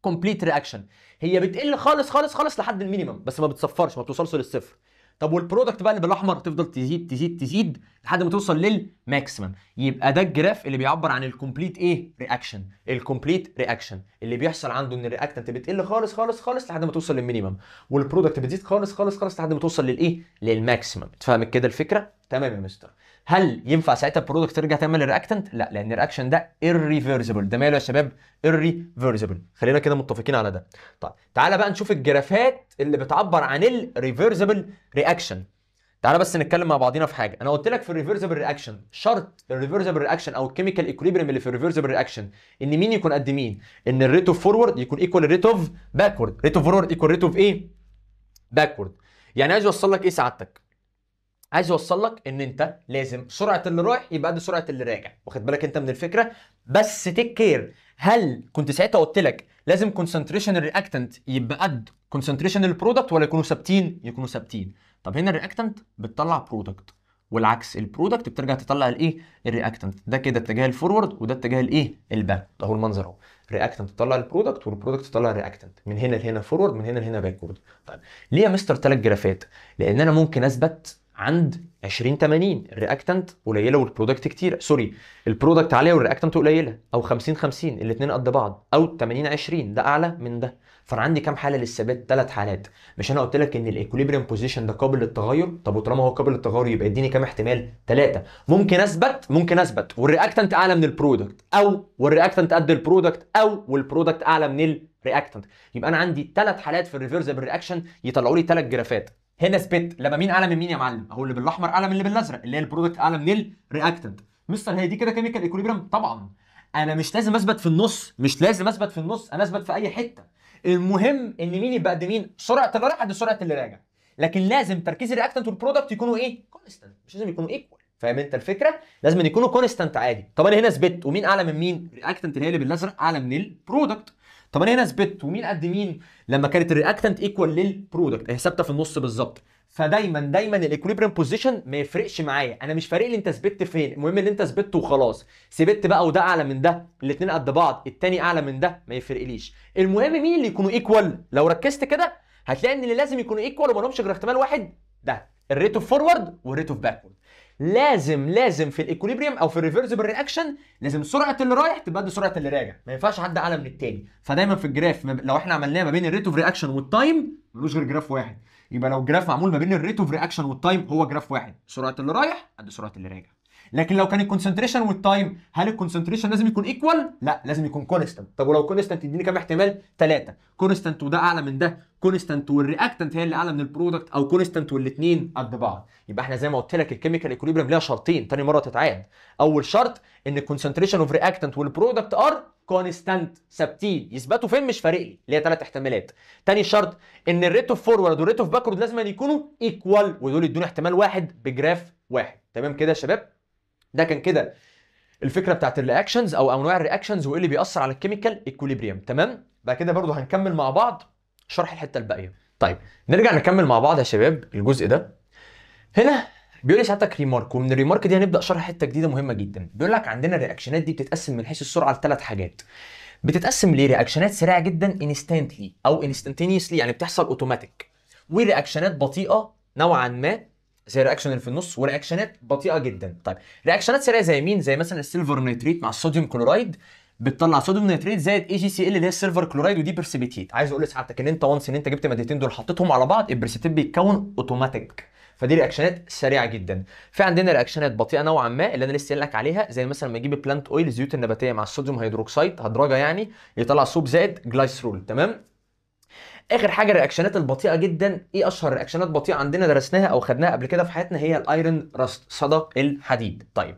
كومبليت رياكشن، هي بتقل خالص خالص خالص لحد المينيمم، بس ما بتصفرش، ما بتوصلش للصفر. طب والبرودكت بقى اللي بالاحمر تفضل تزيد تزيد تزيد لحد ما توصل للماكسيمم. يبقى ده الجراف اللي بيعبر عن الكومبليت ايه؟ رياكشن. الكومبليت رياكشن اللي بيحصل عنده ان الرياكتنت بتقل خالص خالص خالص لحد ما توصل للمينيمم، والبرودكت بتزيد خالص خالص خالص لحد ما توصل للايه؟ للماكسيمم. اتفهمت كده الفكره؟ تمام يا مستر. هل ينفع ساعتها البرودكت ترجع تعمل الرياكتنت؟ لا، لان الرياكشن ده irreversible. ده ماله يا شباب؟ irreversible. خلينا كده متفقين على ده. طيب تعالى بقى نشوف الجرافات اللي بتعبر عن الريفرسبل رياكشن. تعالى بس نتكلم مع بعضينا في حاجه. انا قلت لك في الريفرسبل رياكشن شرط الريفرسبل رياكشن او الكيميكال ايكوليبريم اللي في الريفرسبل رياكشن ان مين يكون قد مين؟ ان الريت اوف فورورد يكون ايكوال الريت اوف باكورد. ريت اوف فورورد ايكوال ريت اوف ايه؟ باكورد. يعني عايز يوصل لك ايه سعادتك؟ عايز يوصل لك ان انت لازم سرعه اللي رايح يبقى قد سرعه اللي راجع. واخد بالك انت من الفكره؟ بس تيك كير، هل كنت ساعتها قلت لك لازم كونسنتريشن الرياكتنت يبقى قد كونسنتريشن البرودكت ولا يكونوا ثابتين؟ يكونوا ثابتين. طب هنا الرياكتنت بتطلع برودكت، والعكس البرودكت بترجع تطلع الايه؟ الرياكتنت. ده كده اتجاه الفورورد وده اتجاه الايه؟ الباك. اهو المنظر اهو، رياكتنت تطلع البرودكت والبرودكت تطلع الرياكتنت، من هنا لهنا فورورد، من هنا لهنا باكورد. طيب ليه يا مستر 3 جرافات؟ لان انا ممكن اثبت عند 20 80 الرياكتنت قليله والبرودكت كتيره، سوري البرودكت عاليه والرياكتنت قليله، او 50 50 الاثنين قد بعض، او 80 20 ده اعلى من ده. فانا عندي كام حاله للثبات؟ 3 حالات. مش انا قلت لك ان الايكوليبريم بوزيشن ده قابل للتغير؟ طب وطالما هو قابل للتغير يبقى اديني كام احتمال؟ 3. ممكن اثبت والرياكتنت اعلى من البرودكت، او والرياكتنت قد البرودكت، او والبرودكت اعلى من الرياكتنت. يبقى انا عندي 3 حالات في الريفرسبل رياكشن يطلعوا لي 3 جرافات. هنا سبيت لما مين اعلى من مين يا معلم؟ اهو اللي بالاحمر اعلى من اللي بالازرق، اللي هي البرودكت اعلى من الرياكتنت. مستر هي دي كده كيميكال ايكوليبريم؟ طبعا. انا مش لازم اثبت في النص، انا اثبت في اي حته. المهم ان مين يبقى قد مين؟ سرعه اللي رايح قد سرعه اللي راجع. لكن لازم تركيز الرياكتنت والبرودكت يكونوا ايه؟ كونستنت، مش لازم يكونوا ايكوال. فاهم انت الفكره؟ لازم يكونوا كونستنت عادي. طب انا هنا سبت ومين اعلى من مين؟ الرياكتنت اللي هي اللي بالازرق اعلى من البرودكت. طب انا هنا سبت ومين قد مين؟ لما كانت الرياكتنت ايكوال للبرودكت، هي ثابته في النص بالظبط. فدايما الايكوليبريم بوزيشن ما يفرقش معايا، انا مش فارق لي انت ثبت فين، المهم ان انت ثبت وخلاص. ثبت بقى وده اعلى من ده، الاثنين قد بعض، الثاني اعلى من ده، ما يفرقليش. المهم مين اللي يكونوا ايكوال. لو ركزت كده هتلاقي ان اللي لازم يكونوا ايكوال وما لهمش غير احتمال واحد، ده الريت اوف فورورد والريت اوف باكورد. لازم في الايكوليبريم او في الريفرسبل رياكشن لازم سرعه اللي رايح تبقى قد سرعه اللي راجع، ما ينفعش حد اعلى من الثاني. فدايما في الجراف لو احنا عملناه ما بين الريت اوف رياكشن والتايم ملوش غير جراف واحد. يبقى لو جراف معمول ما بين الريت اوف رياكشن والتايم هو جراف واحد، سرعه اللي رايح قد سرعه اللي راجع. لكن لو كان الكونسنتريشن والتايم، هل الكونسنتريشن لازم يكون ايكوال؟ لا، لازم يكون كونستنت. طب ولو كونستنت يديني كام احتمال؟ 3. كونستنت وده اعلى من ده، كونستنت والرياكتنت هي اللي اعلى من البرودكت، او كونستنت والاثنين قد بعض. يبقى احنا زي ما قلت لك الكيميكال ايكوليبريم ليها شرطين، تاني مره تتعاد. اول شرط ان الكونسنتريشن اوف رياكتنت والبرودكت ار كونستانت، ثابتين، يثبتوا فين مش فارق لي، اللي هي 3 احتمالات. تاني شرط ان الريت اوف فورورد والريت اوف باكورد لازم يكونوا ايكوال، ودول يدوني احتمال واحد بجراف واحد. تمام كده يا شباب؟ ده كان كده الفكره بتاعت الرياكشنز او انواع الرياكشنز وايه اللي بيأثر على الكيميكال ايكوليبريم. تمام؟ بعد كده برضو هنكمل مع بعض شرح الحته الباقيه. طيب نرجع نكمل مع بعض يا شباب الجزء ده. هنا بيقول لي ساعتك ريمارك، ومن الريمارك دي هنبدا شرح حته جديده مهمه جدا. بيقول لك عندنا الرياكشنات دي بتتقسم من حيث السرعه لثلاث حاجات. بتتقسم لرياكشنات سريعه جدا انستنتلي او انستنتينيوسلي، يعني بتحصل اوتوماتيك، ورياكشنات بطيئه نوعا ما زي الرياكشن اللي في النص، ورياكشنات بطيئه جدا. طيب رياكشنات سريعه زي مين؟ زي مثلا السيلفر نيتريت مع الصوديوم كلورايد، بتطلع صوديوم نيتريت زائد اي جي سي ال اللي هي السيلفر كلورايد، ودي برسبيتيت. عايز اقول لسعادتك ان انت وانس ان انت جبت مادتين دول حطيتهم على بعض البرسبيتيت بيتكون اوتوماتيك. فدي رياكشنات سريعه جدا. في عندنا رياكشنات بطيئه نوعا ما اللي انا لسه قايل لك عليها، زي مثلا لما اجيب بلانت اويل الزيوت النباتيه مع الصوديوم هيدروكسيد هدرجه يعني يطلع صوب زائد جلايسرول. تمام؟ اخر حاجه الرياكشنات البطيئه جدا. ايه اشهر رياكشنات بطيئه عندنا درسناها او خدناها قبل كده في حياتنا؟ هي الايرون راست، صدى الحديد. طيب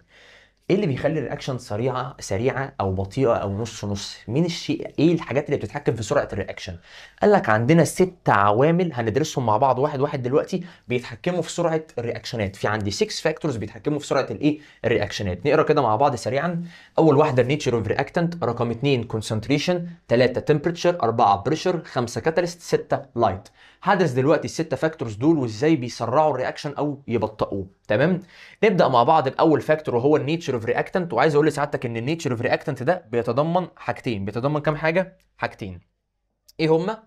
ايه اللي بيخلي الرياكشن سريعه او بطيئه او نص نص؟ مين الشيء، ايه الحاجات اللي بتتحكم في سرعه الرياكشن؟ قال لك عندنا 6 عوامل هندرسهم مع بعض واحد واحد دلوقتي بيتحكموا في سرعه الرياكشنات. في عندي 6 فاكتورز بيتحكموا في سرعه الايه؟ الرياكشنات. نقرا كده مع بعض سريعا. اول واحده النيتشر اوف رياكتنت، رقم 2 كونسنتريشن، 3 تمبرتشر، 4 بريشر، 5 كاتاليست، 6 لايت. هدرس دلوقتي الستة فاكتورز دول وازاي بيسرعوا الرياكشن او يبطئوه. تمام؟ نبدا مع بعض باول فاكتور وهو النيتشر اوف رياكتنت. وعايز اقول لسعادتك ان النيتشر اوف رياكتنت ده بيتضمن حاجتين. بيتضمن كام حاجه؟ حاجتين. ايه هما؟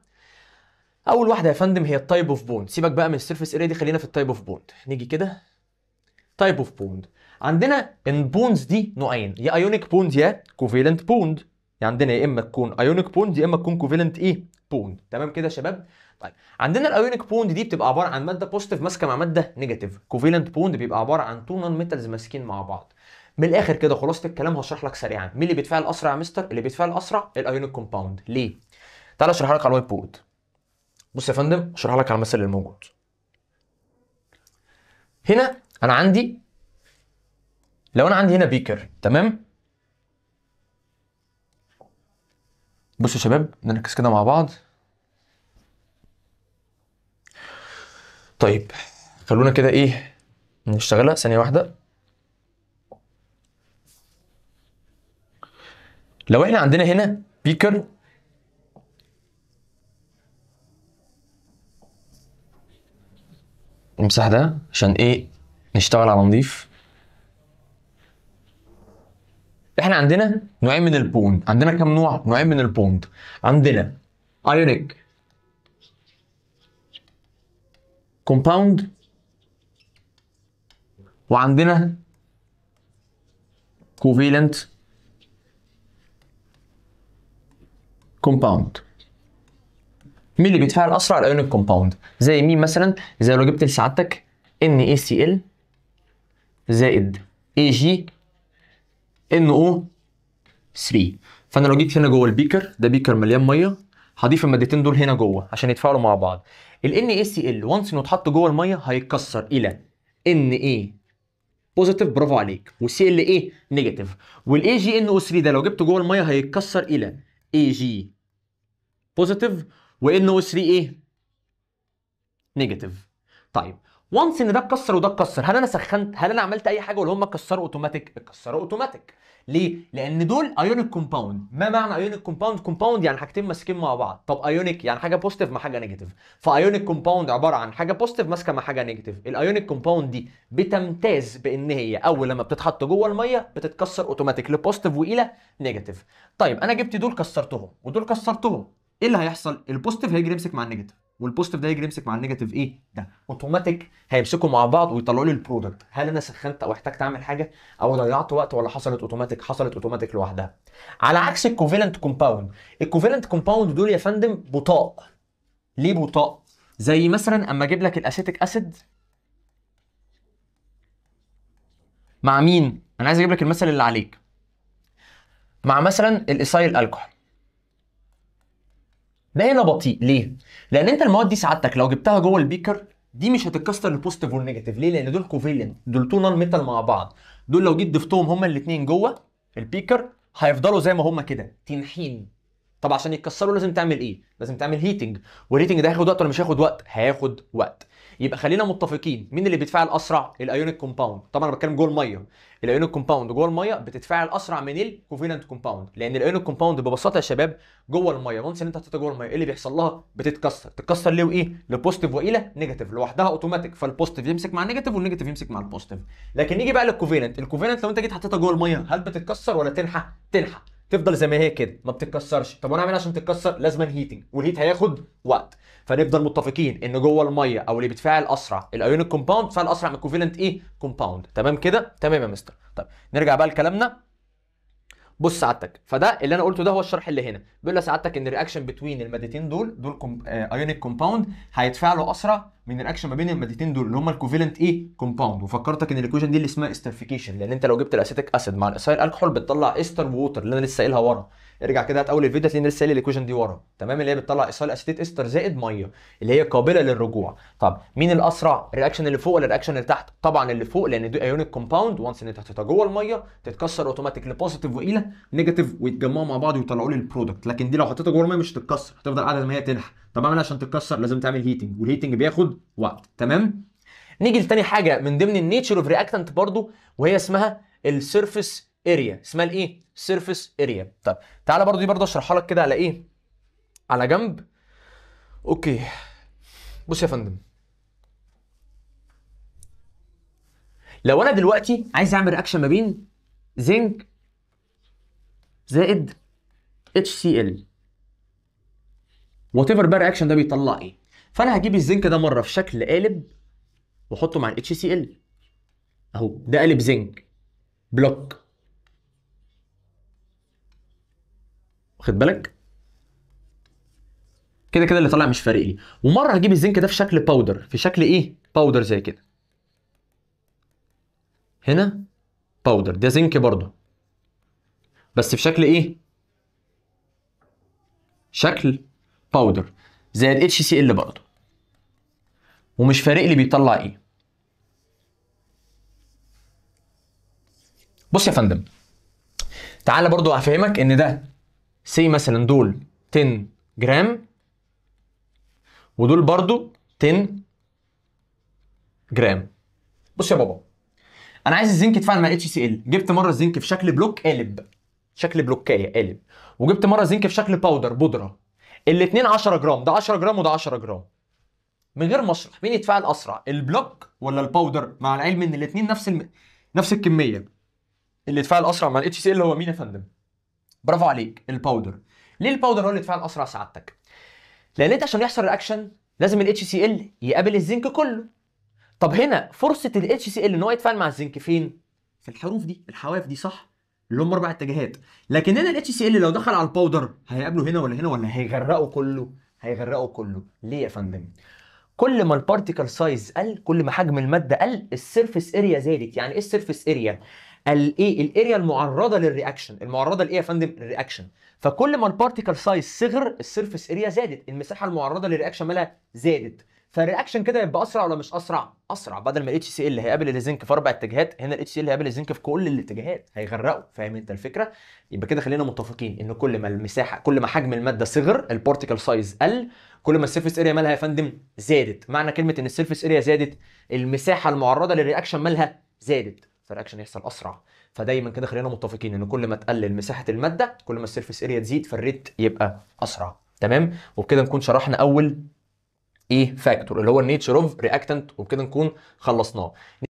اول واحده يا فندم هي التايب اوف بوند. سيبك بقى من السيرفيس اريا دي، خلينا في التايب اوف بوند. نيجي كده تايب اوف بوند. عندنا البوندز دي نوعين، يا ايونيك بوند يا كوفيلنت بوند. يعني عندنا يا اما تكون ايونيك بوند يا اما تكون كوفيلنت ايه؟ بوند. تمام كده يا شباب؟ طيب عندنا الايونيك بوند دي بتبقى عباره عن ماده بوزيتيف ماسكه مع ماده نيجاتيف. كوفيلنت بوند بيبقى عباره عن تو نون ميتالز ماسكين مع بعض. من الاخر كده خلاصه الكلام هشرح لك سريعا. مين اللي بيتفاعل اسرع يا مستر؟ اللي بيتفاعل اسرع الايونيك كومباوند. ليه؟ تعال اشرح لك على الوايت بورد. بص يا فندم اشرح لك على المثال اللي موجود هنا. انا عندي، لو انا عندي هنا بيكر، تمام؟ بصوا يا شباب نركز كده مع بعض. طيب خلونا كده ايه نشتغلها ثانيه واحده. لو احنا عندنا هنا بيكر نمسح ده عشان ايه نشتغل على نضيف. احنا عندنا نوعين من البوند. عندنا كام نوع؟ نوعين من البوند. عندنا ايونيك كومباوند وعندنا كوفيلنت كومباوند. مين اللي بيتفاعل اسرع؟ الايونيك كومباوند. زي مين مثلا؟ زي لو جبت لسعادتك NaCl زائد AgNO3. فانا لو جيت هنا جوه البيكر ده، بيكر مليان ميه، هضيف المادتين دول هنا جوه عشان يتفاعلوا مع بعض. ال NaCl وانس انه اتحط جوه الميه هيتكسر الى Na بوزيتيف، برافو عليك، وClA نيجاتيف. والAgNO3 ده لو جبته جوه الميه هيتكسر الى Ag بوزيتيف وNO3 ايه؟ نيجاتيف. طيب وانس ان ده اتكسر وده اتكسر، هل انا سخنت؟ هل انا عملت اي حاجه ولا هم اتكسروا اوتوماتيك؟ اتكسروا اوتوماتيك. ليه؟ لان دول ايونيك كومباوند. ما معنى ايونيك كومباوند؟ كومباوند يعني حاجتين ماسكين مع بعض. طب ايونيك يعني حاجه بوزيتيف مع حاجه نيجاتيف. فايونيك كومباوند عباره عن حاجه بوزيتيف ماسكه مع حاجه نيجاتيف. الايونيك كومباوند دي بتمتاز بان هي اول لما بتتحط جوه الميه بتتكسر اوتوماتيك لبوزيتيف والى نيجاتيف. طيب انا جبت دول كسرتهم ودول كسرتهم، ايه اللي هيحصل؟ البوزيتيف هيجي يمسك مع النيجاتيف والبوزيتيف ده هيجي يمسك مع النيجاتيف ايه؟ ده اوتوماتيك هيمسكوا مع بعض ويطلعوا لي البرودكت. هل انا سخنت او احتجت اعمل حاجه او ضيعت وقت ولا حصلت اوتوماتيك؟ حصلت اوتوماتيك لوحدها. على عكس الكوفالنت كومباوند. الكوفالنت كومباوند دول يا فندم بطاء. ليه بطاء؟ زي مثلا اما اجيب لك الاسيتيك اسيد مع مين؟ انا عايز اجيب لك المثل اللي عليك، مع مثلا الايثايل الكحول. ده هنا بطيء. ليه؟ لان انت المواد دي سعادتك لو جبتها جوه البيكر دي مش هتتكسر البوزيتيف والنيجاتيف. ليه؟ لان دول كوفيلنت، دول تو نون ميتال مع بعض. دول لو جيت ضفتهم هما الاثنين جوه البيكر هيفضلوا زي ما هما كده تنحين. طب عشان يتكسروا لازم تعمل ايه؟ لازم تعمل هيتنج. والهيتنج ده هياخد وقت ولا مش هياخد وقت؟ هياخد وقت. يبقى خلينا متفقين مين اللي بيتفاعل اسرع؟ الايونيك كومباوند. طبعا انا بتكلم جوه الميه. الايونيك كومباوند جوه الميه بتتفاعل اسرع من الكوفالنت كومباوند، لان الايونيك كومباوند ببساطه يا شباب جوه الميه وانس ان انت حطيتها جوه الميه ايه اللي بيحصل لها؟ بتتكسر. تتكسر ليه وايه؟ لبوزيتيف والى نيجاتيف لوحدها اوتوماتيك. فالبوزيتيف يمسك مع النيجاتيف والنيجاتيف يمسك مع البوزيتيف. لكن نيجي بقى للكوفالنت. الكوفالنت لو انت جيت حطيتها جوه الميه هل بتتكسر ولا تنحى؟ تنحى، تفضل زي ما هي كده ما بتتكسرش. طب وانا اعمل عشان تتكسر؟ لازم هيتنج، والهيت هياخد وقت. فنفضل متفقين ان جوه الميه او اللي بيتفاعل اسرع الايونيك كومباوند بيتفاعل اسرع من الكوفالنت ايه؟ كومباوند. تمام كده؟ تمام يا مستر. طب نرجع بقى لكلامنا. بص سعادتك، فده اللي انا قلته ده هو الشرح اللي هنا. بيقول لسعادتك ان الرياكشن بتوين المادتين دول ايونيك كومباوند هيتفاعلوا اسرع من الرياكشن ما بين المادتين دول اللي هم الكوفالنت ايه؟ كومباوند. وفكرتك ان الايكويشن دي اللي اسمها استرفيكيشن، لان انت لو جبت الاسيتيك اسيد مع الايثايل الكحول بتطلع استر ووتر اللي انا لسه قايلها ورا. ارجع كده هات اول الفيديو هتلاقي لسه قايل الايكويشن دي ورا، تمام؟ اللي هي بتطلع ايثايل اسيتيت استر زائد ميه اللي هي قابله للرجوع. طب مين الاسرع؟ الرياكشن اللي فوق ولا الرياكشن اللي تحت؟ طبعا اللي فوق، لان دي ايونيك كومباوند وانس ان انت حطيتها جوه الميه تتكسر اوتوماتيك لبوزيتيف والى نيجاتيف ويتجمعوا مع بعض ويطلعوا لي البرودكت. لكن دي لو حطيتها جوه الميه مش هتتكسر، هتفضل قاعده زي ما هي تنحى. طب اعمل عشان تتكسر؟ لازم تعمل هيتنج، والهيتنج بياخد وقت. تمام؟ نيجي لتاني حاجه من ضمن النيتشر اوف رياكتنت برضو، وهي اسمها السيرفيس اريا. اسمها الايه؟ سيرفيس اريا. طب تعالى برضو دي برضو اشرحها لك كده على ايه؟ على جنب. اوكي بص يا فندم، لو انا دلوقتي عايز اعمل رياكشن ما بين زنك زائد HCl وات ايفر بقى الرياكشن ده بيطلع ايه، فانا هجيب الزنك ده مره في شكل قالب واحطه مع HCl اهو. ده قالب زنك بلوك، واخد بالك؟ كده كده اللي طالع مش فارق لي. ومره هجيب الزنك ده في شكل باودر، في شكل ايه؟ باودر زي كده. هنا باودر، ده زنك برضه بس في شكل ايه؟ شكل باودر زائد HCl برضه، ومش فارق لي بيطلع ايه. بص يا فندم، تعالى برضو هفهمك ان ده سي مثلا دول 10 جرام ودول برضو 10 جرام. بص يا بابا، انا عايز الزنك يتفاعل مع HCl. جبت مره الزنك في شكل بلوك قالب، شكل بلوكايه قالب، وجبت مره زنك في شكل باودر بودره، الاثنين 10 جرام، ده 10 جرام وده 10 جرام، من غير ما اشرح مين يتفاعل اسرع، البلوك ولا الباودر؟ مع العلم ان الاثنين نفس الكميه. اللي يتفاعل اسرع مع الاتش سي ال هو مين يا فندم؟ برافو عليك، الباودر. ليه الباودر هو اللي يتفاعل اسرع سعادتك؟ لان انت عشان يحصل رياكشن لازم الاتش سي ال يقابل الزنك كله. طب هنا فرصه الاتش سي ال ان هو يتفاعل مع الزنك فين؟ في الحروف دي، الحواف دي، صح؟ اللي هم 4 اتجاهات. لكن هنا الاتش سي ال لو دخل على الباودر هيقابله هنا ولا هنا ولا هيغرقه كله؟ هيغرقه كله. ليه يا فندم؟ كل ما البارتيكل سايز قل، كل ما حجم الماده قل، السيرفيس اريا زادت. يعني ايه السيرفيس اريا؟ الايه؟ الاريا المعرضه للرياكشن. المعرضه لايه يا فندم؟ الرياكشن. فكل ما البارتيكل سايز صغر السيرفيس اريا زادت، المساحه المعرضه للرياكشن مالها زادت. فالرياكشن كده يبقى اسرع ولا مش اسرع؟ اسرع. بدل ما الاتش سي ال هيقابل الزنك في 4 اتجاهات، هنا الاتش سي ال هيقابل الزنك في كل الاتجاهات، هيغرقه. فاهم انت الفكره؟ يبقى كده خلينا متفقين ان كل ما المساحه، كل ما حجم الماده صغر، البارتيكل سايز قل، كل ما السيرفيس اريا مالها يا فندم؟ زادت. معنى كلمه ان السيرفيس اريا زادت، المساحه المعرضه للرياكشن مالها؟ زادت، فالرياكشن يحصل اسرع. فدايما كده خلينا متفقين ان كل ما تقلل مساحه الماده كل ما السيرفيس اريا تزيد، فالريت يبقى اسرع. تمام؟ وبكده نكون شرحنا اول ايه فاكتور اللي هو النيتشر اوف رياكتنت، وبكده نكون خلصناه.